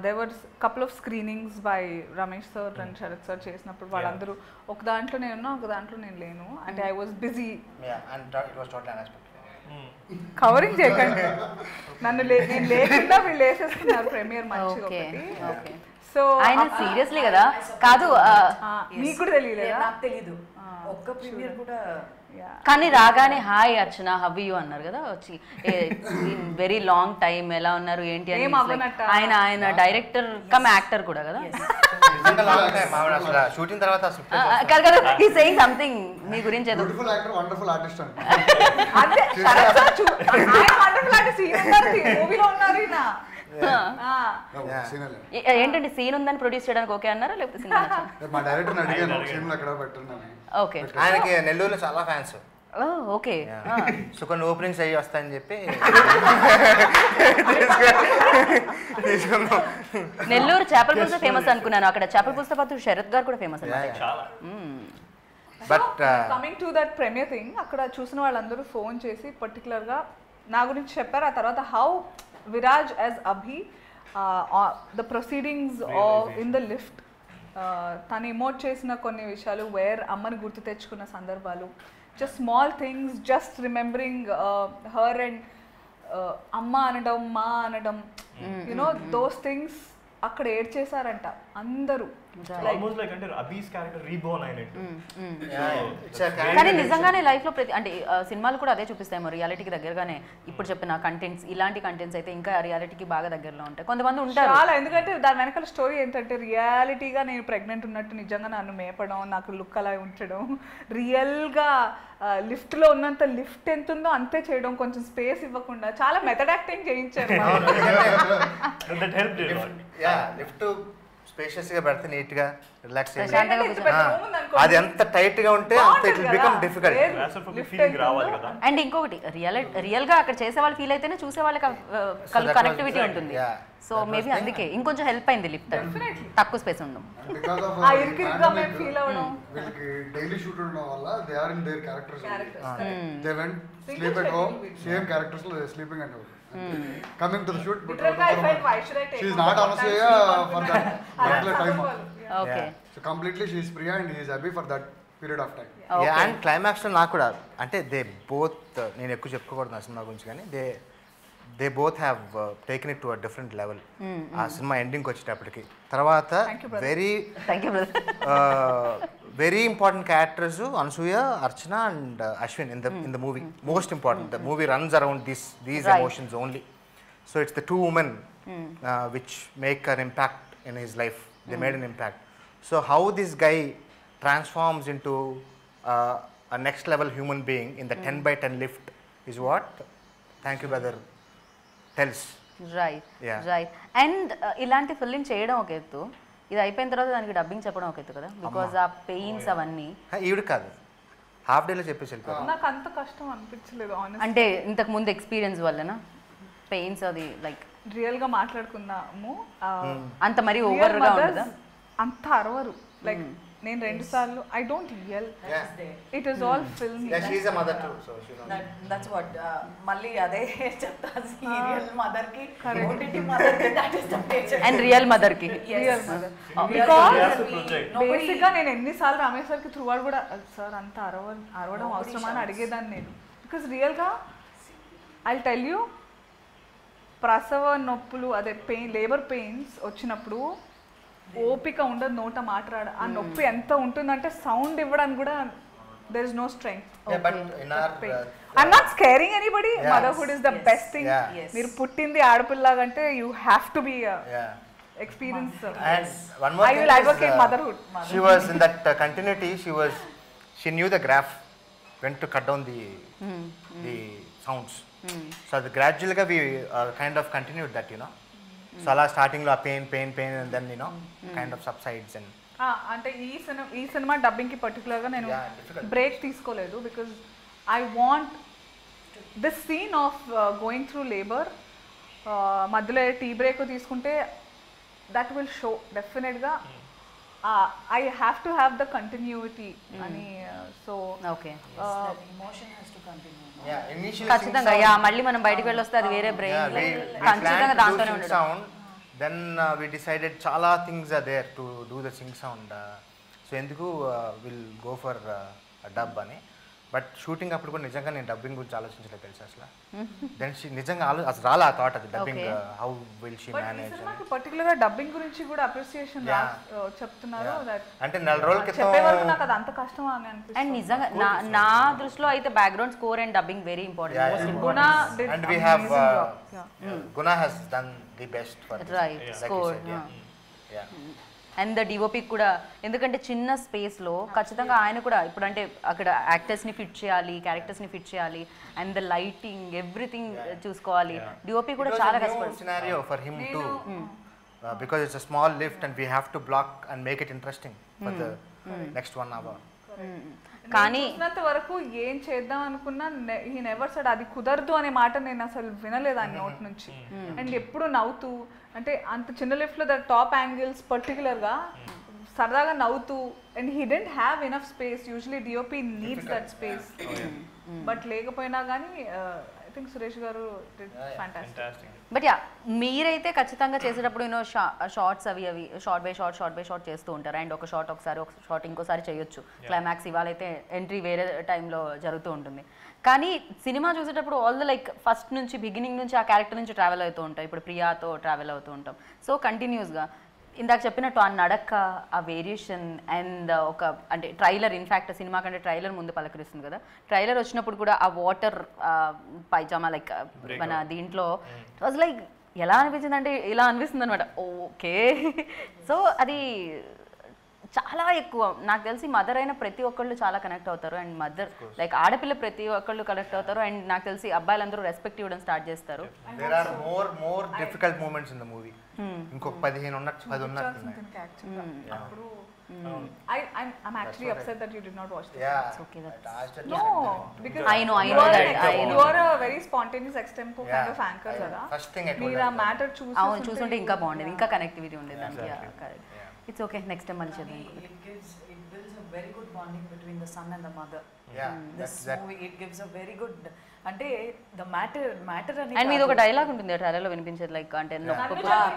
there were couple of screenings by Ramesh sir and Sharath sir చేసినప్పుడు వాళ్ళందరూ ఒక దాంట్లో నేను ఉన్నా ఒక దాంట్లో నేను లేను అంటే ఐ వాజ్ బిజీ కవరింగ్ చేయకండి నన్ను నేను లేకుండా వీళ్ళు వేసేస్తున్నారు ప్రీమియర్ మంచిగా ఒకటి సో ఆయన సీరియస్లీ కదా కాదు నీకు కూడా తెలియలేదా నాకు తెలీదు ఒక్క ప్రీమియర్ కూడా కానీ రాగానే హాయ్ అర్చన హవ్ యూ అన్నారు కదా వచ్చి వెరీ లాంగ్ టైం ఎలా ఉన్నారు ఏంటి అని ఆయన డైరెక్టర్ కమ్ యాక్టర్ కూడా కదా షూటింగ్ తర్వాత సేయింగ్ సంథింగ్ మీ గురించి ఏదో బ్యూటిఫుల్ యాక్టర్ వండర్ఫుల్ ఆర్టిస్ట్ అండి అదే శరత్ సార్ వండర్ఫుల్ ఆర్టిస్ట్ మూవీలో ఉన్నారు ఈయన ఏంటంటే సీన్ ఉందని ప్రొడ్యూస్ చేయడానికి ఓకే అన్నారా లేకపోతే సినిమా మా డైరెక్టర్ అడిగాను సీన్ ఎక్కడ పెట్టండి ఓకే ఆయనకి నెల్లూరులో చాలా ఫ్యాన్స్ ఓకే సో కొన్ని ఓపెనింగ్స్ అయ్యి వస్తాయని చెప్పి నెల్లూరు చేపల పులుసు ఫేమస్ అనుకున్నాను అక్కడ చేపల పులుసు పాటు శరత్ గారు కూడా ఫేమస్ అన్నమాట చాలా but coming to that premiere thing అక్కడ చూసిన వాళ్ళందరూ ఫోన్ చేసి పర్టికులర్గా నా గురించి చెప్పారు ఆ తర్వాత how Viraj as Abhi, the proceedings in the lift, తను ఎమోట్ చేసిన కొన్ని విషయాలు వేర్ అమ్మని గుర్తు తెచ్చుకున్న సందర్భాలు just small things just remembering her and అమ్మ అనడం మా అనడం యునో దోస్ థింగ్స్ అక్కడ ఏడ్ చేశారంట అందరూ ఆల్మోస్ట్ లైక్ అంటే అబీస్ క్యారెక్టర్ రీబోర్న్ అయినట్టు కానీ నిజంగానే లైఫ్ లో ప్రతి అంటే సినిమాలు కూడా అదే చూపిస్తాయి రియాలిటీకి దగ్గరగానే ఇప్పుడు చెప్పిన కంటెంట్స్ ఇలాంటి కంటెంట్స్ అయితే ఇంకా రియాలిటీకి బాగా దగ్గరలో ఉంటాయి కొంతమంది ఉంటారు చాలా ఎందుకంటే దాని వెనకాల స్టోరీ ఏంటంటే రియాలిటీగా నేను ప్రెగ్నెంట్ ఉన్నట్టు నిజంగా నన్ను మేపడం నాకు లుక్ అలా ఉంచడం రియల్గా లిఫ్ట్లో ఉన్నంత లిఫ్ట్ ఎంత ఉందో అంతే చేయడం కొంచెం స్పేస్ ఇవ్వకుండా చాలా మెథడ్ యాక్టింగ్ చేయించారు లిఫ్ట్ స్పేషియస్ గా పెడితే నీట్ గా రిలాక్స్ ప్రశాంతంగా అది ఎంత టైట్ గా ఉంటే అంత it will become difficult. Claustrophobic feeling రావాలి కదా. అండ్ ఇంకొకటి రియల్ గా అక్కడ చేసే వాళ్ళు ఫీల్ అయితేనే చూసే వాళ్ళకి కనెక్టివిటీ ఉంటుంది. సో మేబీ అందుకే ఇంకొంచెం హెల్ప్ అయింది లిఫ్ట్, తక్కువ స్పేస్ ఉండడం. వీళ్ళకి డైలీ షూట్ ఉండడం వల్ల they are in their characters. They went sleep at home, same characters లో sleeping and coming to the shoot. She is not Anasuya for that particular time. Okay. So completely she is Priya and he is happy for that period of time. And climax లో నాకు కూడా అంటే they both, నేను ఎక్కువ చెప్పుకోకూడదు ఆ cinema గురించి, కానీ they both have taken it to a different level. ఆ సినిమా ఎండింగ్కి వచ్చేటప్పటికి తర్వాత very important characters Anasuya, Archana and Ashwin in the movie. Most important, the movie runs around these emotions only. So it's the 2 women which make an impact in his life. They made an impact. So how this guy transforms into a next level human being in the 10x10 lift is what Thank You Brother tells. Right. And ఇలాంటి film చేయడం ఒక ఎత్తు, ఇది అయిపోయిన తర్వాత దానికి dubbing చెప్పడం ఒక ఎత్తు కదా, బికాజ్ ఆ పెయిన్స్ అవన్నీ. ఈవిడ కాదు, హాఫ్ డేలో చెప్పేసి వెళ్ళిపోయారు. నాకు అంత కష్టం అనిపించలేదు అంటే ఇంతకు ముందు ఎక్స్పీరియన్స్ వల్లనా పెయిన్స్ అది లైక్ రియల్ గా మాట్లాడుకున్నాము. అంత మరి ఓవర్ గా ఉండదా? అంత అరవరు. లైక్ నేను 2 సార్లు I don't L, it is all film. She is a mother too, so she knows. That's what మళ్ళీ అదే చెప్తా, సీరియల్ మదర్ కి ఓటీటీ మదర్ కి that is the major. And real mother కి రియల్ మదర్. Because బేసిక్ గా నేను ఎన్నిసార్లు రమేష్ సార్కి త్రూ అవుట్ కూడా సార్ అంత అరవడం అవసరమా అని అడిగేదాన్ని నేను. బికాస్ రియల్ గా ఐ టెల్ యూ, ప్రసవ నొప్పులు అదే లేబర్ పెయిన్స్ వచ్చినప్పుడు ఓపిక ఉండదు నోట మాట్లాడ. ఆ నొప్పి ఎంత ఉంటుందంటే సౌండ్ ఇవ్వడానికి కూడా there is no strength. Yeah, but in our I'm not scaring anybody. Motherhood is the best thing. మీరు పుట్టింది ఆడపిల్లలాగంటే you have to be experienced. And one more I thing will is, advocate motherhood. She was in that continuity. She knew the graph, when to cut down the sounds. So gradually we kind of continued that, you know. So అలా starting లో pain and then you know kind of subsides. And అంటే ఈ cinema dubbing కి particular గా నేను break తీసుకోలేదు, because I want this scene of going through labour మధ్యలో tea break తీసుకుంటే దట్ విల్ షో డెఫినెట్ గా I have to have the continuity అని. So okay, emotion has to continue. ఖచ్చితంగా మళ్ళీ మనం బయటికి వెళ్ళొస్తే అది వేరే బ్రెయిన్ ఖచ్చితంగా దాంతోనే ఉండదు. Then we decided chala things are there to do the sing sound. So ఎందుకు we'll go for a dub అని. బట్ షూటింగ్ అప్పుడు కూడా నిజంగా నేను డబ్బింగ్ గురించి ఆలోచించలేదు తెలుసు అసలు. దెన్ నిజంగా అసలు రాలా థాట్ అది dubbing how will she manage. Particular గా డబ్బింగ్ గురించి కూడా అప్రిసియేషన్ చెప్తున్నారు. అంటే 4 రోజుల క్రితం చెప్పేవాళ్ళు నాకు అది అంత కష్టం అని అనిపిస్తుంది. అండ్ నిజంగా నా దృష్టిలో అయితే background score and dubbing very important. Guna and we have Guna has done the best for this. Right, score. Yeah. And the DOP కూడా, ఎందుకంటే చిన్న స్పేస్లో ఖచ్చితంగా ఆయన కూడా ఇప్పుడు అంటే అక్కడ యాక్టర్స్ని ఫిట్ చేయాలి, క్యారెక్టర్స్ని ఫిట్ చేయాలి, అండ్ ద లైటింగ్ ఎవ్రీథింగ్ చూసుకోవాలి. డిఓపి కూడా చాలా కష్టపడుతుంది. Scenario for him too, because it's a small lift and we have to block and make it interesting for the next 1 hour. కానీ చూసినంత వరకు ఏం చేద్దాం అనుకున్నా హీ నెవర్ సెడ్ అది కుదరదు అనే మాట నేను అసలు వినలేదు ఆయన నోట్ నుంచి. అండ్ ఎప్పుడు నవ్వుతూ, అంటే అంత చిన్న లిఫ్ట్లో ద టాప్ యాంగిల్స్ పర్టికులర్గా సరదాగా నవ్వుతూ, and he didn't have enough space. Usually DOP needs that space, but లేకపోయినా కానీ ఐ థింక్ సురేష్ గారు ఫ్యాంటాస్టిక్. బట్ యా మీరైతే ఖచ్చితంగా చేసేటప్పుడు యూనో షార్ట్స్ అవి షార్ట్ బై షార్ట్ చేస్తూ ఉంటారు. అండ్ ఒక షార్ట్ ఒకసారి, ఒక షార్ట్ ఇంకోసారి చేయొచ్చు. క్లైమాక్స్ ఇవాళైతే ఎంట్రీ వేరే టైంలో జరుగుతూ ఉంటుంది. కానీ సినిమా చూసేటప్పుడు ఆల్ ద లైక్ ఫస్ట్ నుంచి బిగినింగ్ నుంచి ఆ క్యారెక్టర్ నుంచి ట్రావెల్ అవుతూ ఉంటాం. ఇప్పుడు ప్రియాతో ట్రావెల్ అవుతూ ఉంటాం. సో కంటిన్యూస్గా ఇందాక చెప్పినట్టు ఆ నడక, ఆ వేరియేషన్ అండ్ ఒక అంటే ట్రైలర్, ఇన్ఫ్యాక్ట్ సినిమా కంటే ట్రైలర్ ముందు పలకరిస్తుంది కదా. ట్రైలర్ వచ్చినప్పుడు కూడా ఆ వాటర్ పైజామా లైక్ మన దీంట్లో వాజ్ లైక్ ఎలా అనిపించింది అంటే ఇలా అనిపిస్తుంది అనమాట. ఓకే, సో అది చాలా ఎక్కువ. నాకు తెలిసి మదర్ అయిన ప్రతి ఒక్కళ్ళు చాలా కనెక్ట్ అవుతారు. అండ్ మదర్ లైక్ ఆడపిల్ల ప్రతి ఒక్కళ్ళు కనెక్ట్ అవుతారు. అండ్ నాకు తెలిసి అబ్బాయిలందరూ రెస్పెక్ట్ ఇవ్వడం స్టార్ట్ చేస్తారు. There are more difficult moments in the movie. ఇంకొక 15 ఉన్నట్టు 10 ఉన్నట్టు. అప్పుడు I'm actually upset that you did not watch this. Yeah. It's okay, No, because I know you are that. I know. you are a very spontaneous extempo kind of anchor కదా. First thing I told మీరు ఆ her. Matter అవును చూస్తుంటే ఇంకా బాగుండేది, ఇంకా connectivity ఉండేది దానికి. Correct. It's okay, next time మళ్ళీ చేద్దాం. It builds a very good bonding between the son and the mother. Yeah, This that movie, it gives a very good, అంటే the matter అని అండ్ మీది ఒక డైలాగ్ ఉంటుంది ట్రైలర్లో వినిపించేది, లైక్ అంటే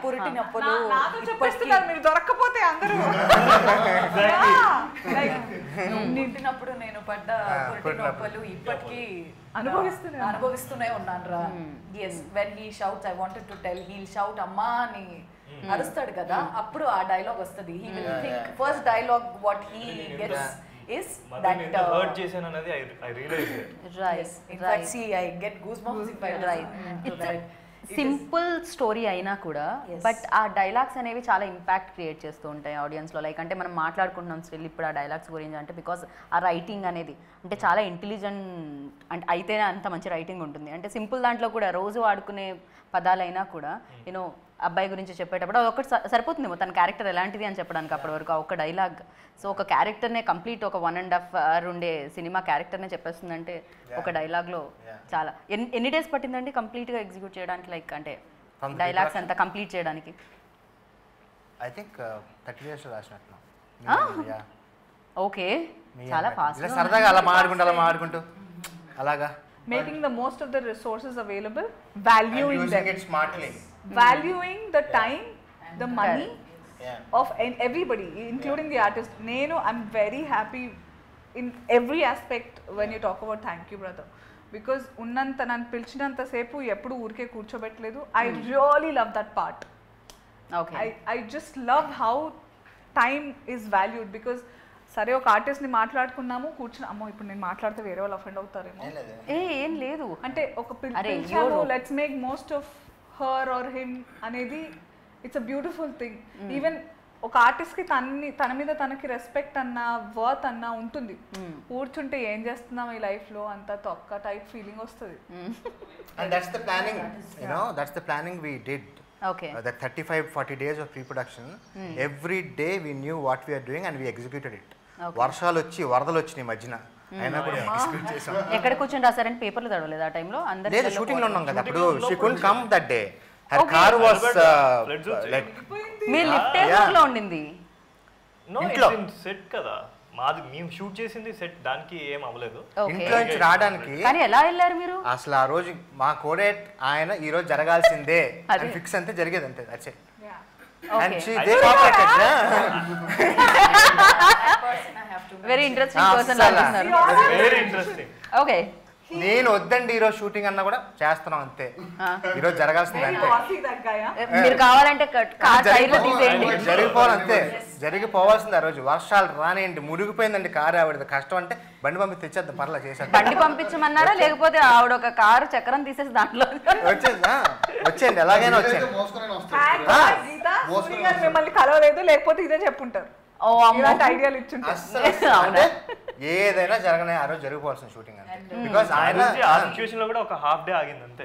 పురిటి నొప్పులు నాతో చెప్పేస్తున్నారు మీరు దొరక్కపోతే అందరూ. నింటినప్పుడు నేను పడ్డ పురిటి నొప్పులు ఇప్పటికీ అనుభవిస్తూనే ఉన్నాను రా. Yes, when he shouts I wanted to tell, he'll shout అమ్మా అని అరుస్తాడు కదా, అప్పుడు ఆ డైలాగ్ వస్తుంది. He will think first dialogue what he gets is that hurt చేశాను అనేది I realized it. Right. In fact, see, I get goosebumps if I listen to that. Simple story అయినా కూడా బట్ ఆ డైలాగ్స్ అనేవి చాలా impact create చేస్తూ ఉంటాయి ఆడియన్స్లో. Like అంటే మనం మాట్లాడుకుంటున్నాం స్టిల్ ఇప్పుడు ఆ డైలాగ్స్ గురించి అంటే బికాస్ ఆ రైటింగ్ అనేది అంటే చాలా ఇంటెలిజెంట్ అంటే అయితేనే అంత మంచి రైటింగ్ ఉంటుంది. అంటే సింపుల్ దాంట్లో కూడా రోజు వాడుకునే పదాలైనా కూడా యూనో అబ్బాయి గురించి చెప్పేటప్పుడు అది ఒకటి సరిపోతుందేమో తన క్యారెక్టర్ ఎలాంటిది అని చెప్పడానికి అప్పటి వరకు ఆ ఒక డైలాగ్. సో ఒక క్యారెక్టర్నే కంప్లీట్ ఒక 1.5 hour ఉండే సినిమా క్యారెక్టర్నే చెప్పేస్తుందంటే ఒక డైలాగ్లో చాలా. ఎన్ని డేస్ పట్టిందండి కంప్లీట్గా ఎగ్జిక్యూట్ చేయడానికి, లైక్ అంటే డైలాగ్స్ అంతా కంప్లీట్ చేయడానికి? ఐ థింక్ 30 days రాసినట్టు. ఓకే, చాలా ఫాస్ట్. సరదాగా అలా మాడుకుంటూ అలాగా making the most of the resources available, valuing them, it smartly, valuing the time, the money yeah, of everybody, including the artist. I'm very happy in every aspect when you talk about thank you brother, because ఉన్నంత నన్ను పిలిచినంత సేపు ఎప్పుడు ఊరికే కూర్చోబెట్టలేదు. I really love that part. Okay, I just love how time is valued, because సరే ఒక ఆర్టిస్ట్ని మాట్లాడుకున్నాము కూర్చుని అమ్మో ఇప్పుడు నేను మాట్లాడితే వేరే వాళ్ళు అఫెండ్ అవుతారేమో ఏం లేదు అంటే ఒక పిలిచాము let's make most of her or him అనేది it's a beautiful thing. Even ఒక ఆర్టిస్ట్కి తన మీద తనకి రెస్పెక్ట్ అన్న వర్త్ అన్న ఉంటుంది. కూర్చుంటే ఏం చేస్తున్నాం ఈ లైఫ్లో అంత తొక్క టైప్ ఫీలింగ్ వస్తుంది. and that's the planning, you know, that's the planning we did. Okay. The 35-40 days of pre-production, every day we knew what we are doing and we executed it. వర్షాలు వచ్చి వరదలు వచ్చినాయి మధ్యన, అయినా కూడా ఎగ్జిక్యూట్ చేసాం. ఎక్కడ కూర్చొని రాసారని పేపర్లు చదవలేదు ఆ టైంలో? అందరూ లేదు, షూటింగ్ లో ఉన్నాం కదా అప్పుడు. She couldn't come that day, her car was like me lift లో ఉండింది. No, ఇంట్లో. it's in set కదా మాది, మేము షూట్ చేసింది సెట్, దానికి ఏం అవ్వలేదు. ఇంట్లో నుంచి రావడానికి. కానీ ఎలా వెళ్ళారు మీరు? అసలు ఆ రోజు మా కోడేట్ ఆయన ఈ రోజు జరగాల్సిందే అని ఫిక్స్ అంతే జరిగేది అంతే. అచ్చే and she they cooperated. Very interesting person లాగుతున్నారు. Very interesting. ఓకే, నేను వద్దండి ఈరోజు షూటింగ్ అన్నా కూడా చేస్తున్నాం అంతే, ఈరోజు జరగాల్సింది అంతే. మీరు కావాలంటే కార్ టైర్లు తీసేయండి. జరిగిపోవాలంతే, జరిగిపోవాల్సింది. ఆ రోజు వర్షాలు రానియండి, మురిగిపోయిందండి కారు, ఆవిడ కష్టం అంటే బండి పంపి తెచ్చేద్దాం పర్లా చేసేది. బండి పంపించమన్నారా లేకపోతే ఆవిడ ఒక కారు చక్రం తీసేసి దాంట్లో వచ్చేయండి ఎలాగైనా వచ్చేయండి. మిమ్మల్ని కలవలేదు లేకపోతే ఇదే చెప్పుంటారు. ఓ అమ్మ, ఐడియాలు ఇచ్చుంటారు. అంటే ఏదైనా జరగనే ఆ రోజు జరిగిపోవాల్సిన షూటింగ్ అంతే. బికాస్ ఆయన ఆ సిచ్యువేషన్ లో కూడా ఒక హాఫ్ డే ఆగింది అంతే.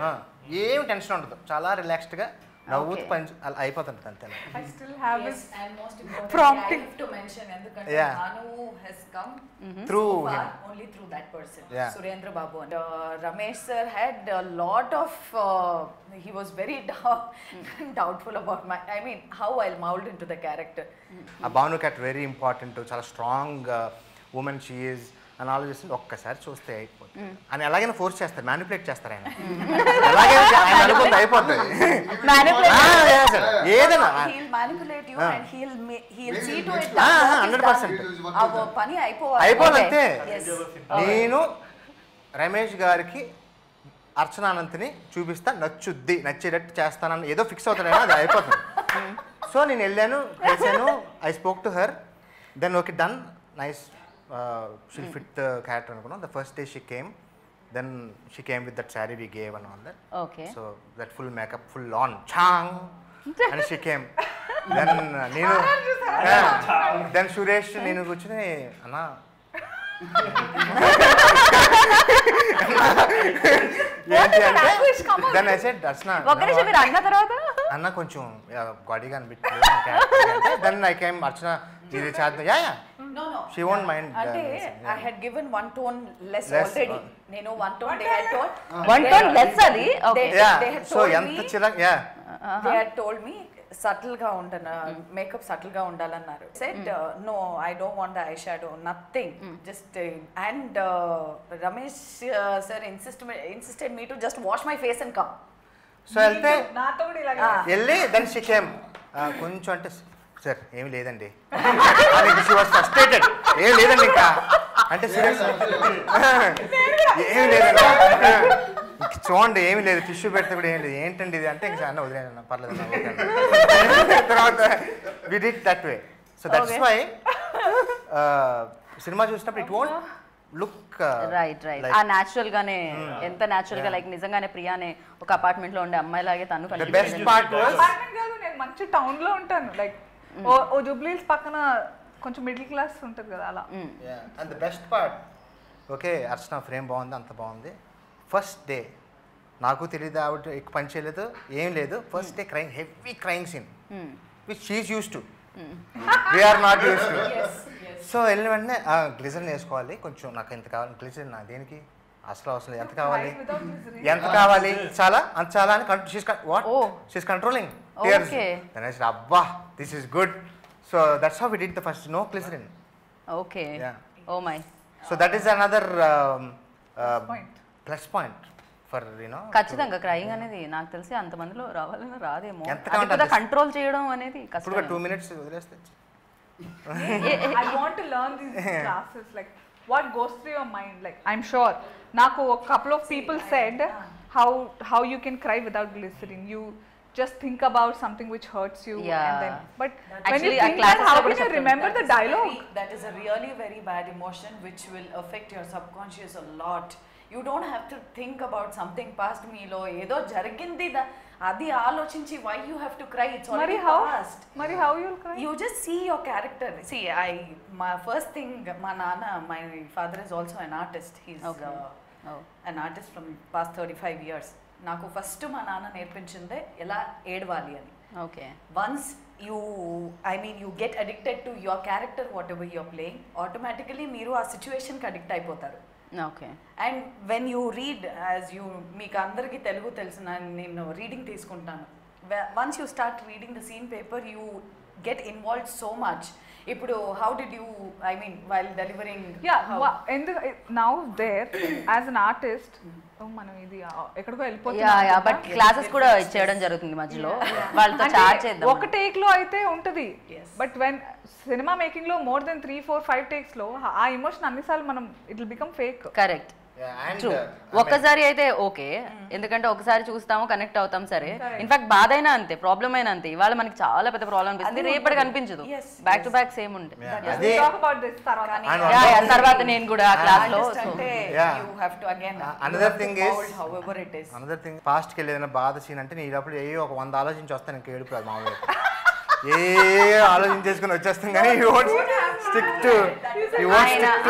ఏం టెన్షన్ ఉండదు, చాలా రిలాక్స్డ్ గా నవ్వుతూ పని అలా అయిపోతుంటుంది అంతే. I still have Yes, and most importantly, prompting. I have to mention, ఎందుకంటే Yeah. Bhanu has come Through so far him. only through that person, Yeah. Surendra Babu. And Ramesh sir had a lot of, he was very doubtful about how I'll mold into the character. ఆ Bhanu cat very important, చాలా strong women she is అని ఆలోచిస్తుంది. ఒక్కసారి చూస్తే అయిపోతుంది అని ఎలాగైనా force చేస్తారు, మ్యానిపులేట్ చేస్తారు ఆయన. ఎలాగైనా ఆయన అనుకుంటే అయిపోతుంది ఏదైనా. He'll manipulate you and he'll see to it that 100% our పని అయిపోవాలంతే. Yes. నేను రమేష్ గారికి అర్చనానంతిని చూపిస్తా, నచ్చేటట్టు చేస్తానని ఏదో ఫిక్స్ అవుతాడైనా అది అయిపోతుంది. సో నేను వెళ్ళాను, కలిసాను, I spoke to her, then okay done, nice, she'll fit the character అనుకున్నాం. The first day she came, then she came with that sari we gave and all that. Okay, so that full makeup, full on change, and she came. Then నేను then Suresh నేను కూర్చుని అన్నా ఏంటి అంటే then I said దర్శన ఒక నిమిషం మీరు అన్న తర్వాత అన్న కొంచెం గాడిగా అనిపించలేదు దెన్ ఐ కేమ్ అర్చన ఇది చేద్దాం yeah No, no. She won't mind. అంటే I had given one tone less Less, already. నేను one tone they had told. One tone less అది okay They- yeah they had so told ఎంత me- చిరాకు yeah They had told me subtle గా makeup subtle గా ఉండాలన్నారు. Said no, I don't want the eyeshadow, nothing. Just and Ramesh sir insisted me to just wash my face and come. So వెళ్తే నాతో కూడా ఇలాగే వెళ్ళి then she came కొంచెం అంటే సార్ ఏమి లేదండి షీ వాస్ ఫ్రస్ట్రేటెడ్ ఏం లేదండి ఇంకా అంటే సీరియస్ ఏమి లేదండి ఇంక చూడండి ఏమి లేదు టిష్యూ పెడితే కూడా ఏం లేదు ఏంటండి ఇది అంటే ఇంకా అన్న వదిలేదన్న పర్లేదు అన్న, ఓకే అన్న. తర్వాత we did that way so that's why సినిమా చూసినప్పుడు ఇట్ వోంట్ లుక్ రైట్ ఆ న్యాచురల్ గానే ఎంత న్యాచురల్ గా లైక్ నిజంగానే ప్రియానే ఒక అపార్ట్మెంట్ లో ఉండే అమ్మాయి లాగే తను the best part was apartment కాదు, నేను మంచి టౌన్ లో ఉంటాను. లైక్ ఓ జూబ్లీస్ పక్కన కొంచెం మిడిల్ క్లాస్ ఉంటుంది కదా అలా. And the best part okay Archana frame బాగుంది అంత బాగుంది ఫస్ట్ డే నాకు తెలియదు ఆవిడ ఎక్కువ పని చేయలేదు ఏం లేదు first day crime heavy crime scene which she is use to we are not use to so వెళ్ళిన వెంటనే గ్లిజరిన్ వేసుకోవాలి కొంచెం నాకు ఎంత కావాలి గ్లిజరిన్ నా దేనికి అసలు అవసరం లేదు ఎంత కావాలి ఎంత కావాలి చాలా అంత చాలా అని వాట్ షీస్ కంట్రోలింగ్ అబ్బా this is good so that's how we did the first no glycerine okay oh my so that is another plus point for you know ఖచ్చితంగా క్రైయింగ్ అనేది నాకు తెలిసి అంతమందిలో రావాలని రాదేమో ఎంత కావాలంటే అది కంట్రోల్ చేయడం అనేది ఇప్పుడు కష్టం 2 minutes వదిలేస్తే I want to learn these classes, like what goes through your mind. Like I'm sure naku a couple of people said how you can cry without glycerin. You just think about something which hurts you and then but when Actually, you ఆ think that, classes how లో can కూడా you చెప్తారు. remember the dialogue? That is a really very bad emotion which will affect your subconscious a lot. You don't have to think about something past మీలో ఏదో జరిగింది అది ఆలోచించి why you have to cry, it's already past. Mari how you'll cry? You just see your character. See, my first thing, my father is also an artist. He's an artist from past 35 years. నాకు first మా నాన్న నేర్పించిందే ఎలా ఏడవాలి అని. Okay Once you get addicted to your character, whatever you're playing, automatically మీరు ఆ సిచ్యువేషన్కి addict అయిపోతారు. Okay and when you read మీకు అందరికీ తెలుగు తెలిసిన నేను రీడింగ్ తీసుకుంటాను. Once you start reading the scene paper you get involve so much. ఇప్పుడు how did you while delivering now there as an artist మనం ఇది ఎక్కడికో బట్ క్లాసెస్ కూడా చేయడం జరుగుతుంది మధ్యలో వాళ్ళతో చాట్ చేద్దాం ఒక టేక్ లో అయితే ఉంటది. బట్ వెన్ సినిమా మేకింగ్ లో మోర్ దెన్ 3, 4, 5 టేక్స్ లో ఆ ఎమోషన్ అన్నిసార్లు మనం it will become fake. Correct true ఒక్కసారి అయితే ఓకే ఎందుకంటే ఒకసారి చూస్తాము కనెక్ట్ అవుతాం సరే ఇన్ఫాక్ట్ బాధ అయినా అంతే ప్రాబ్లం అయినా అంతే ఇవాళ మనకి చాలా పెద్ద ప్రాబ్లం అనిపిస్తుంది రేపటి కనిపించదు బ్యాక్ టు బ్యాక్ సేమ్ ఉంటుంది తర్వాత నేను కూడా క్లాస్ లో అనదర్ థింగ్ పాస్ట్ కి ఏదైనా బాధ సీన్ అంటే నీ లోపల ఏ ఒక 100 ఆలోచించి వస్తాను ఇంకా ఏడుపు రాదు మామూలుగా ఏ ఆలోచించేసుకుని వచ్చేస్తాం కానీ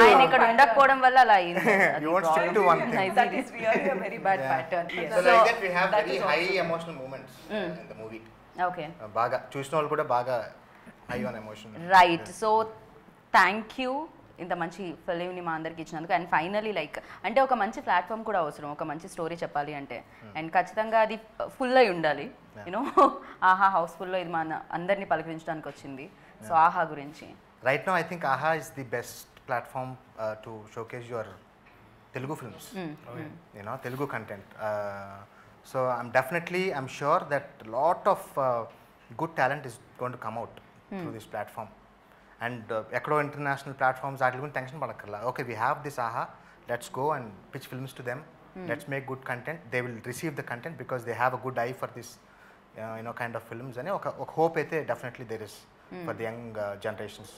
ఆయన ఇక్కడ ఉండకపోవడం వల్ల అలా అయింది you won't stick to one thing. That is really a very bad pattern. Yes. So like that we have very high emotional moments in the movie. Okay బాగా చూసిన వాళ్ళు కూడా బాగా high on emotion right so thank you ఇంత మంచి ఫిలింని మా అందరికి ఇచ్చినందుకు అండ్ ఫైనలీ లైక్ అంటే ఒక మంచి ప్లాట్ఫామ్ కూడా అవసరం ఒక మంచి స్టోరీ చెప్పాలి అంటే అండ్ ఖచ్చితంగా అది ఫుల్ అయి ఉండాలి యూనో ఆహా హౌస్ఫుల్లో ఇది మన అందరినీ పలకరించడానికి వచ్చింది సో ఆహా గురించి రైట్ నౌ ఐ థింక్ ఆహా is the best platform to showcase your Telugu films, you know, Telugu content. So I'm sure that a lot of good talent is going to come out through this platform. And ekado international platforms are going to tension padakarla. Okay, we have this AHA, let's go and pitch films to them. Let's make good content. They will receive the content because they have a good eye for this, you know, kind of films. And oka hope aithe definitely there is for the young generations.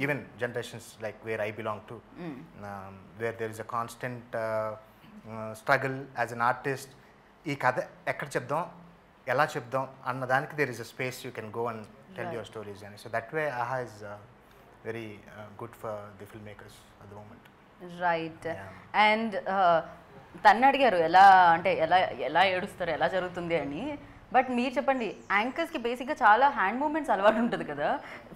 Even generations like where I belong to, where there is a constant struggle as an artist. ఈ కథ ఎక్కడ చెప్దాం ఎలా చెప్దాం అన్న దానికి there is a space you can go and tell your stories. And so that way AHA is very good for the filmmakers at the moment. Right Yeah. And తన్ను అడిగారు ఎలా అంటే ఎలా ఏడుస్తారు ఎలా జరుగుతుంది అని. బట్ మీరు చెప్పండి, యాంకర్స్కి బేసిక్గా చాలా హ్యాండ్ మూమెంట్స్ అలవాటు ఉంటుంది కదా.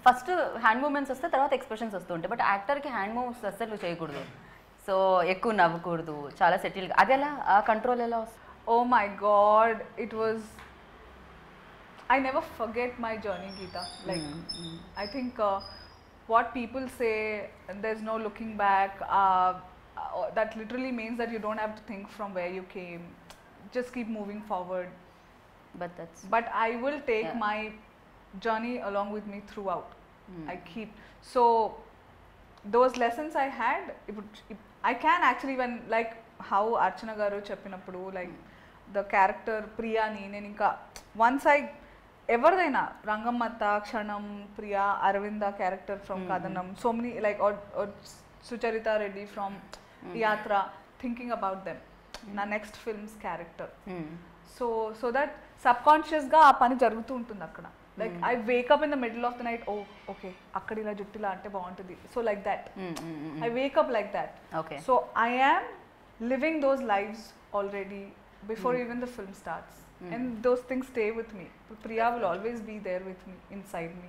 ఫస్ట్ హ్యాండ్ మూమెంట్స్ వస్తే తర్వాత ఎక్స్ప్రెషన్స్ వస్తూ ఉంటాయి. బట్ యాక్టర్కి హ్యాండ్ మూవ్స్ అస్సలు చేయకూడదు, సో ఎక్కువ నవ్వకూడదు, చాలా సెటిల్గా. అది ఎలా ఆ కంట్రోల్ ఎలా వస్తుంది? Oh my God, it was. I never forget my journey, Geeta. Like, I think what people say, there's no looking back. That literally means that you don't have to think from where you came. Just keep moving forward. But that's But I will take Yeah. my journey along with me throughout. I keep so those lessons I had. I can actually, when like how Archana garu cheppinappudu, like the character Priya ni nenu inka once I ఎవరిదైనా Rangammatta, Kshanam, Priya, Aravinda character from Kathanam, so many like Sucharitha Reddy from Yatra, thinking about them నా next films character. So that సబ్ కాన్షియస్గా ఆ పని జరుగుతూ ఉంటుంది అక్కడ. Like I wake up in the middle of the night, oh okay అక్కడ ఇలా జుట్టిలా అంటే బాగుంటుంది, so like that I wake up like that. Okay. So I am living those lives already before even the film starts. And those things stay with me. Priya will always be there with me, inside me.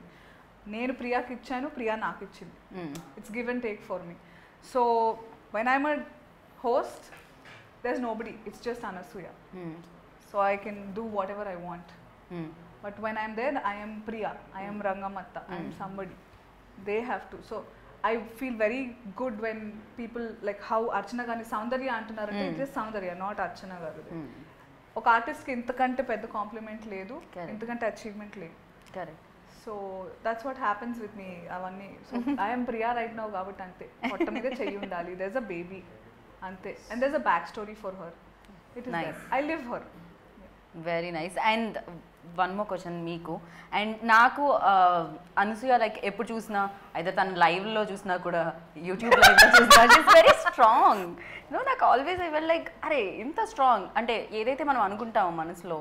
నేను ప్రియాకి ఇచ్చాను, ప్రియా నాకు ఇచ్చింది. It's give and take for me. So when I'm a host, there's nobody. It's just Anasuya. So I can do whatever I want. But when I'm there, I am Priya. I am Rangamatta. I am somebody. They have to. So I feel very good when people like how Archana Gani Soundarya antunarante, it is Soundarya, not Archana garu. ఒక ఆర్టిస్ట్కి ఇంతకంటే పెద్ద complement లేదు, ఇంతకంటే achievement లేదు. Correct. So that's what happens with me అవన్నీ. So I'm Priya right now కాబట్టి అంతే, పొట్ట మీద చెయ్యి ఉండాలి, దెర్ ఇస్ అ బేబీ అంతే. And there is a back story for her. It is Nice. I live her. Very nice. And one more question మీకు అండ్ నాకు. అనసూయ లైక్ ఎప్పుడు చూసినా, అయితే తను లైవ్లో చూసినా కూడా, యూట్యూబ్ లైవ్లో చూసినా, షీస్ వెరీ స్ట్రాంగ్. నాకు ఆల్వేస్ ఐ వెల్ లైక్ అరే ఇంత స్ట్రాంగ్ అంటే ఏదైతే మనం అనుకుంటామో మనసులో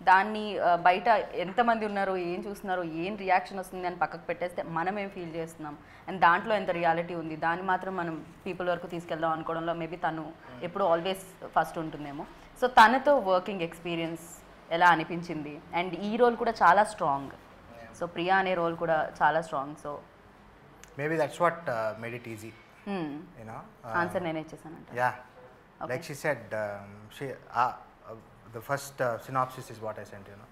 దాన్ని బయట ఎంతమంది ఉన్నారో, ఏం చూస్తున్నారో, ఏం రియాక్షన్ వస్తుంది అని పక్కకు పెట్టేస్తే మనం ఏం ఫీల్ చేస్తున్నాం అండ్ దాంట్లో ఎంత రియాలిటీ ఉంది దాన్ని మాత్రం మనం పీపుల్ వరకు తీసుకెళ్దాం అనుకోవడంలో మేబీ తను ఎప్పుడు ఆల్వేస్ ఫస్ట్ ఉంటుందేమో. సో తనతో వర్కింగ్ ఎక్స్పీరియన్స్ ఎలా అనిపించింది? అండ్ ఈ రోల్ కూడా చాలా స్ట్రాంగ్, సో ప్రియా అనే రోల్ కూడా చాలా strong. So Maybe that's what made it easy. You know. Answer నేనే ఇచ్చేసానంట. Yeah. Like she said, the first synopsis is what I sent, you know.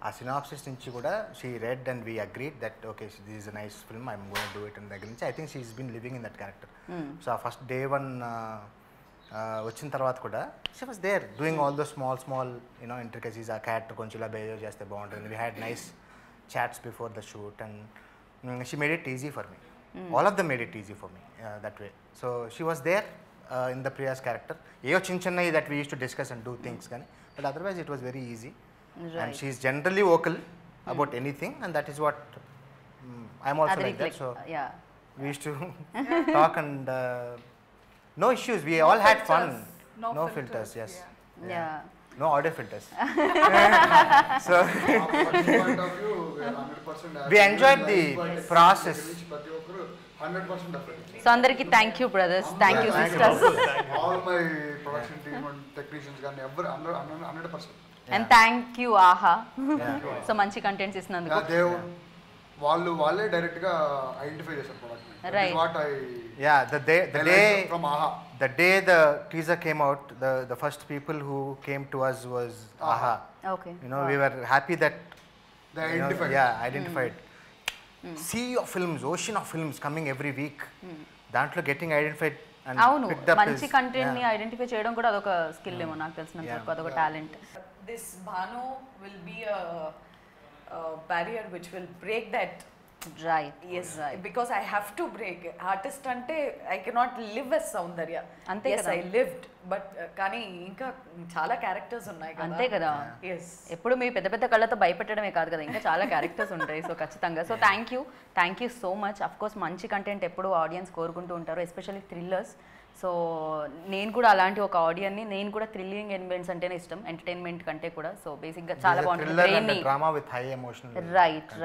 ఆ సినాప్సిస్ నుంచి కూడా she read and we agreed that okay this is a nice film, I'm going to do it. And దగ్గర నుంచి I think she is been living in that character. So ఆ first day 1 వచ్చిన తర్వాత కూడా she was there doing all those small you know intricacies. ఆ character కొంచెం ఇలా behave చేస్తే బాగుంటుంది. We had nice chats before the shoot and she made it easy for me. All of them made it easy for me that way. So she was there in the Priya's character. ఏవో చిన్నవి that we use to discuss and do things కానీ, but otherwise it was very easy. And she is generally vocal about anything, and that is what I'm also like that. So yeah, we used to talk and no issues. We all had fun. No filters. Yes. yeah. No audio filters. So From this point of view, we are 100% happy. we enjoyed the But process. ప్రతి ఒక్కరు 100% effort. So అందరికి thank you brothers, thank you sisters, All my production team and technicians కానీ ఎవరు 100%. And thank you ఆహా. So మంచి contents ఇస్తున్నందుకు. వాళ్ళే direct గా identify చేశారు product. Right. What I Yeah, the day from ఆహా. the day the teaser came out, the first people who came to us was AHA. Okay. You know, we were happy that They you know, identified. yeah, identified. Sea of films, ocean of films coming every week. దాంట్లో getting identified and అవును, picked up మంచి is- content ని yeah. Identify చేయడం కూడా అదొక skill ఏమో నాకు తెలిసినంత వరకు, అదొక talent. This Bhanu will be a barrier which will break that right yes because I have to break artist అంటే I cannot live as Soundarya అంతే ఎస్ ఐ లివ్డ్ బట్ కానీ ఇంకా చాలా క్యారెక్టర్స్ ఉన్నాయి అంతే కదా ఎస్ ఎప్పుడు మీ పెద్ద పెద్ద కళ్ళతో భయపెట్టడమే కాదు కదా, ఇంకా చాలా క్యారెక్టర్స్ ఉంటాయి. సో ఖచ్చితంగా so thank you so much. Of course మంచి కంటెంట్ ఎప్పుడు ఆడియన్స్ కోరుకుంటూ ఉంటారు, ఎస్పెషల్లీ థ్రిల్లర్స్. సో నేను కూడా అలాంటి ఒక ఆడియన్ని, నేను కూడా థ్రిల్లింగ్ ఎలిమెంట్స్ అంటేనే ఇష్టం ఎంటర్టైన్మెంట్ కంటే కూడా. సో బేసిక్గా చాలా బాగుంటుంది, drama with high emotion.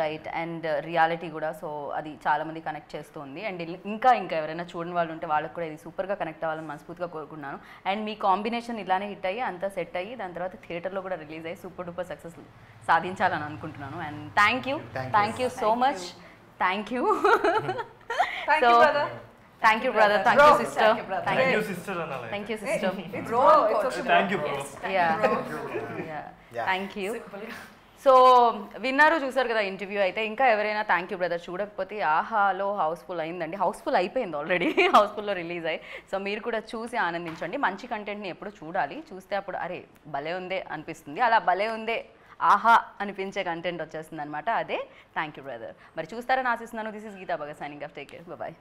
Right and reality కూడా. సో అది చాలా మంది కనెక్ట్ చేస్తుంది. అండ్ ఇంకా ఎవరైనా చూడని వాళ్ళు ఉంటే వాళ్ళకి కూడా ఇది సూపర్గా కనెక్ట్ అవ్వాలని మనస్ఫూర్తిగా కోరుకున్నాను. అండ్ మీ కాంబినేషన్ ఇలానే హిట్ అయ్యి అంతా సెట్ అయ్యి దాని తర్వాత థియేటర్లో కూడా రిలీజ్ అయ్యి సూపర్ డూపర్ సక్సెస్ సాధించాలని అనుకుంటున్నాను. And thank you so much. Thank you Thank you, brother. Thank you, brother. Thank you, sister. Thank you, sister అనాలి. Thank you, sister. Bro, it's okay. Thank you, bro. Thank you. So విన్నారు, చూసారు కదా interview. అయితే ఇంకా ఎవరైనా thank you brother చూడకపోతే ఆహాలో Housefull అయిందండి, హౌస్ఫుల్ అయిపోయింది ఆల్రెడీ, హౌస్ఫుల్లో రిలీజ్ అయ్యి. సో మీరు కూడా చూసి ఆనందించండి. మంచి కంటెంట్ని ఎప్పుడు చూడాలి, చూస్తే అప్పుడు అరే భలే ఉందే అనిపిస్తుంది, అలా భలే ఉందే ఆహా అనిపించే కంటెంట్ వచ్చేస్తుంది అనమాట. అదే థ్యాంక్ యూ బ్రదర్. మరి చూస్తారని ఆశిస్తున్నాను. This is Geeta Bhagat signing off. Take care, bye.